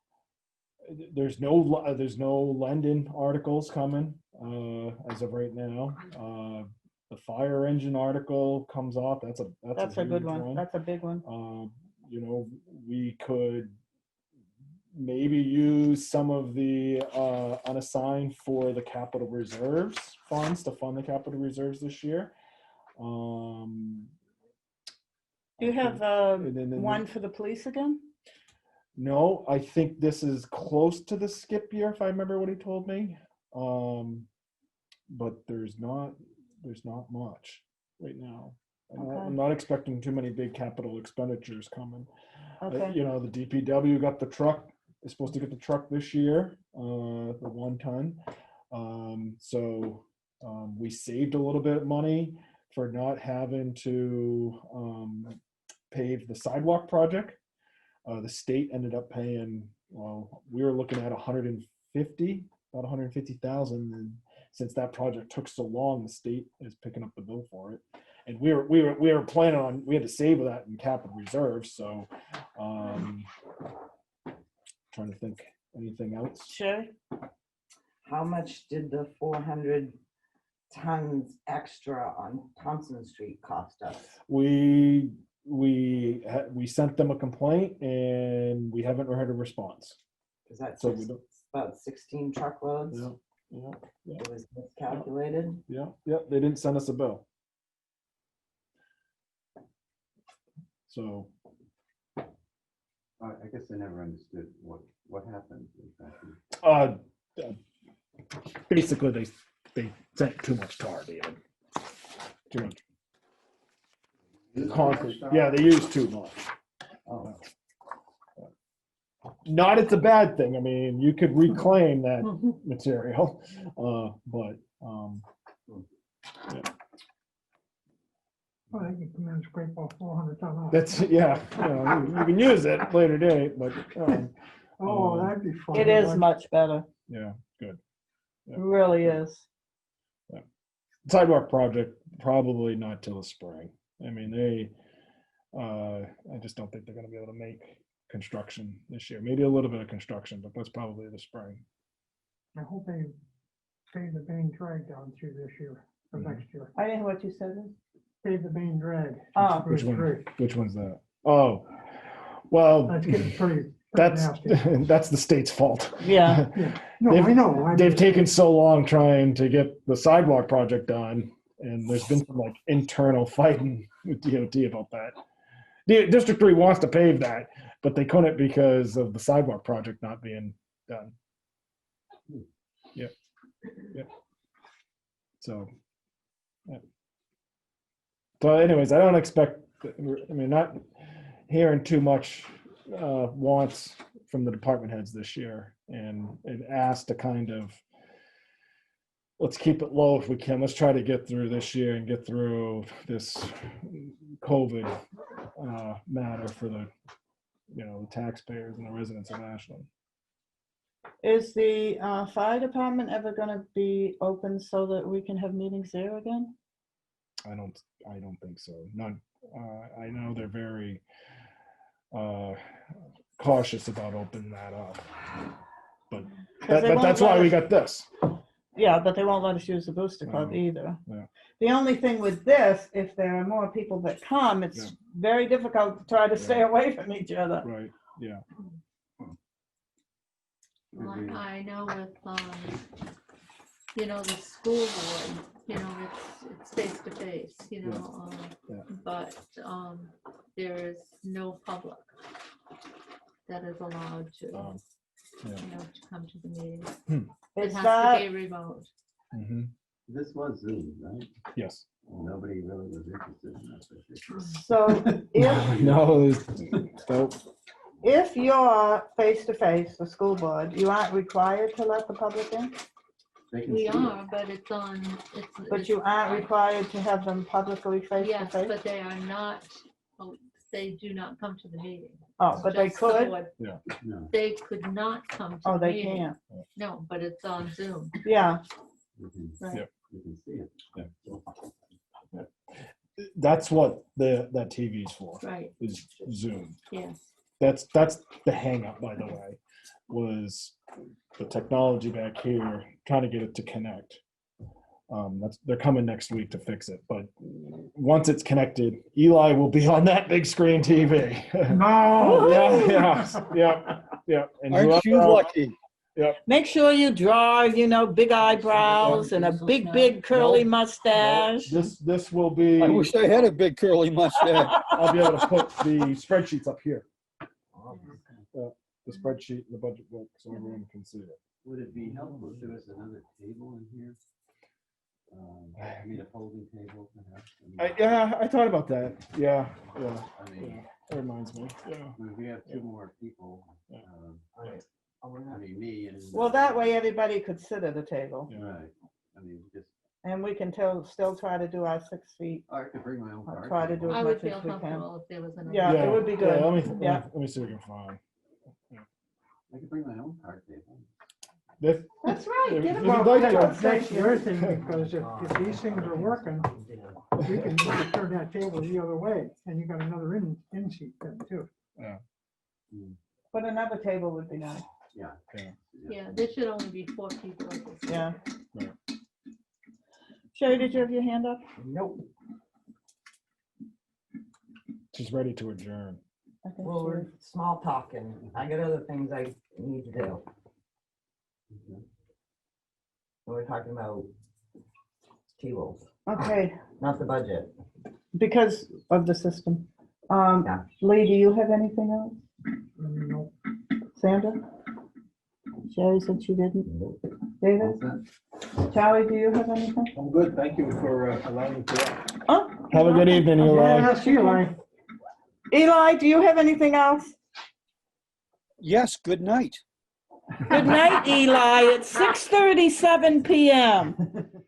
S5: there's no lend-in articles coming, as of right now. The fire engine article comes off, that's
S1: That's a good
S5: huge
S1: one. That's a big one.
S5: We could maybe use some of the unassigned for the capital reserves funds to fund the capital reserves this year.
S1: Do you have
S5: and then-
S1: one for the police again?
S5: No, I think this is close to the skip year, if I remember what he told me. But there's not much right now. I'm not expecting too many big capital expenditures coming.
S1: Okay,
S5: The DPW got the truck, is supposed to get the truck this year, the 1 ton. We saved a little bit of money for not having to pave the sidewalk project. The state ended up paying, well, we were looking at about 150,000. And since that project took so long, the state is picking up the bill for it. And we were planning on, we had to save that in capital reserves. So trying to think anything else.
S1: Sherry?
S8: How much did the 400 tons extra on Thompson Street cost us?
S5: We sent them a complaint and we haven't heard a response.
S8: Is that
S5: So we don't.
S8: about 16 truckloads?
S5: Yeah.
S8: It was miscalculated.
S5: Yeah. They didn't send us a bill. So
S7: I guess I never understood what happened exactly.
S5: basically they sent too much tar, David. Too much concrete. Yeah, they used too much.
S7: Oh,
S5: Not it's a bad thing. I mean, you could reclaim that material, but
S3: Well, they can come in and scrape off 400 ton off.
S5: that's you can use it later date, but
S3: Oh, that'd be fun.
S1: It is much better.
S5: yeah, good.
S1: It really is.
S5: Sidewalk project probably not till the spring. I mean, I just don't think they're going to be able to make construction this year. Maybe a little bit of construction, but that's probably the spring.
S3: I hope they pave the main drag down through this year, or
S5: Mhm.
S3: next year.
S1: I didn't hear what you said.
S3: Pave the main drag.
S1: Oh.
S5: Which
S3: Route
S5: one?
S3: 3.
S5: Which one's that? Oh, well,
S3: That's getting pretty
S5: that's
S3: nasty.
S5: that's the state's fault.
S1: Yeah.
S3: Yeah. No,
S5: They've-
S3: I know. I
S5: They've
S3: mean,
S5: taken so long trying to get the sidewalk project done, and there's been some like internal fighting with DOT about that. District 3 wants to pave that, but they couldn't because of the sidewalk project not being done. Yep. So, yeah. So anyways, I don't expect, I mean, not hearing too much wants from the department heads this year, and asked to kind of, let's keep it low if we can. Let's try to get through this year and get through this COVID matter for the taxpayers and the residents of Ashland.
S1: Is the fire department ever going to be open so that we can have meetings there again?
S5: I don't think so. None. I know they're very cautious about opening that up, but
S1: 'Cause they won't
S5: that's why
S1: let
S5: we
S1: us-
S5: got this.
S1: Yeah, but they won't let us use the booster club
S5: No.
S1: either.
S5: Yeah.
S1: The only thing with this, if there are more people that come, it's
S5: Yeah.
S1: very difficult to try to stay away from each other.
S5: Right. Yeah.
S2: Well, I know with you know, the school board, you know, it's face to face, you know,
S5: Yeah.
S2: but there is no public that is allowed to,
S5: Yeah.
S2: you know, to come to the meeting. It
S1: Is
S2: has
S1: that,
S2: to be remote.
S5: Mhm.
S7: This was Zoom, right?
S5: Yes.
S7: Nobody really was interested in that particular.
S1: so if,
S5: No, nope.
S1: if you're face-to-face, the school board, you aren't required to let the public in?
S7: They can
S2: We
S7: see it.
S2: are, but it's on,
S1: But you aren't required to have them publicly
S2: yes,
S1: face-to-face?
S2: but they are not, they do not come to the meeting.
S1: Oh, but they
S2: Just the
S1: could?
S2: board.
S7: No,
S2: They could not come to
S1: Oh,
S2: the
S1: they
S2: meeting.
S1: can't.
S2: No, but it's on Zoom,
S1: Yeah,
S7: you can,
S2: right?
S7: you can see it.
S5: That's what that TV's for,
S2: Right,
S5: is Zoom.
S2: yes.
S5: That's the hang up, by the way, was the technology back here, trying to get it to connect. They're coming next week to fix it, but once it's connected, Eli will be on that big screen TV.
S3: No.
S5: Yeah. And
S4: Aren't you
S5: whoever-
S4: lucky?
S1: make sure you draw, you know, big eyebrows and a big curly
S5: No,
S1: mustache.
S5: This will be,
S4: I wish I had a big curly mustache.
S5: I'll be able to put the spreadsheets up here. The spreadsheet and the budget book, so everyone can see it.
S7: Would it be helpful if there was another table in here? I mean, a folding table perhaps?
S5: I thought about that. Yeah.
S7: I mean,
S5: That reminds me. Yeah.
S7: if we have two more people, I mean, me and.
S1: Well, that way everybody could sit at a table,
S7: Right, I mean, just,
S1: and we can still try to do our 6 feet.
S7: I could bring my own
S1: I'll
S7: card.
S1: try to do
S2: I
S1: as
S2: would
S1: much
S2: feel
S1: as we can.
S2: comfortable if there was another.
S1: Yeah, it would be good. Yeah.
S5: Let me see if we can find.
S7: I could bring my own card table.
S1: That's right.
S5: If
S1: Get
S5: you'd
S1: them
S5: like
S1: all
S5: to.
S1: right.
S3: That's the other thing, because if these things are working, we can maybe turn that table the other way, and you got another in seat then too.
S1: But another table would be nice.
S7: Yeah.
S2: Yeah, there should only be 4 people at this.
S1: Yeah.
S5: Right.
S1: Sherry, did you have your hand up?
S8: Nope.
S5: She's ready to adjourn.
S1: I think
S8: Well,
S1: she
S8: we're
S1: is.
S8: small talking. I got other things I need to do. We're talking about T-Wolves,
S1: Okay,
S8: not the budget.
S1: because of the system.
S8: Yeah.
S1: Lee, do you have anything else?
S3: Nope.
S1: Sandra? Sherry said she didn't.
S7: All
S1: David?
S7: set?
S1: Charlie, do you have anything?
S6: I'm good, thank you for allowing me to.
S1: Oh,
S5: Have a good evening, Eli.
S3: Yeah, see you, Larry.
S1: Eli, do you have anything else?
S4: Yes, good night.
S1: Good night, Eli. It's 6:37 PM.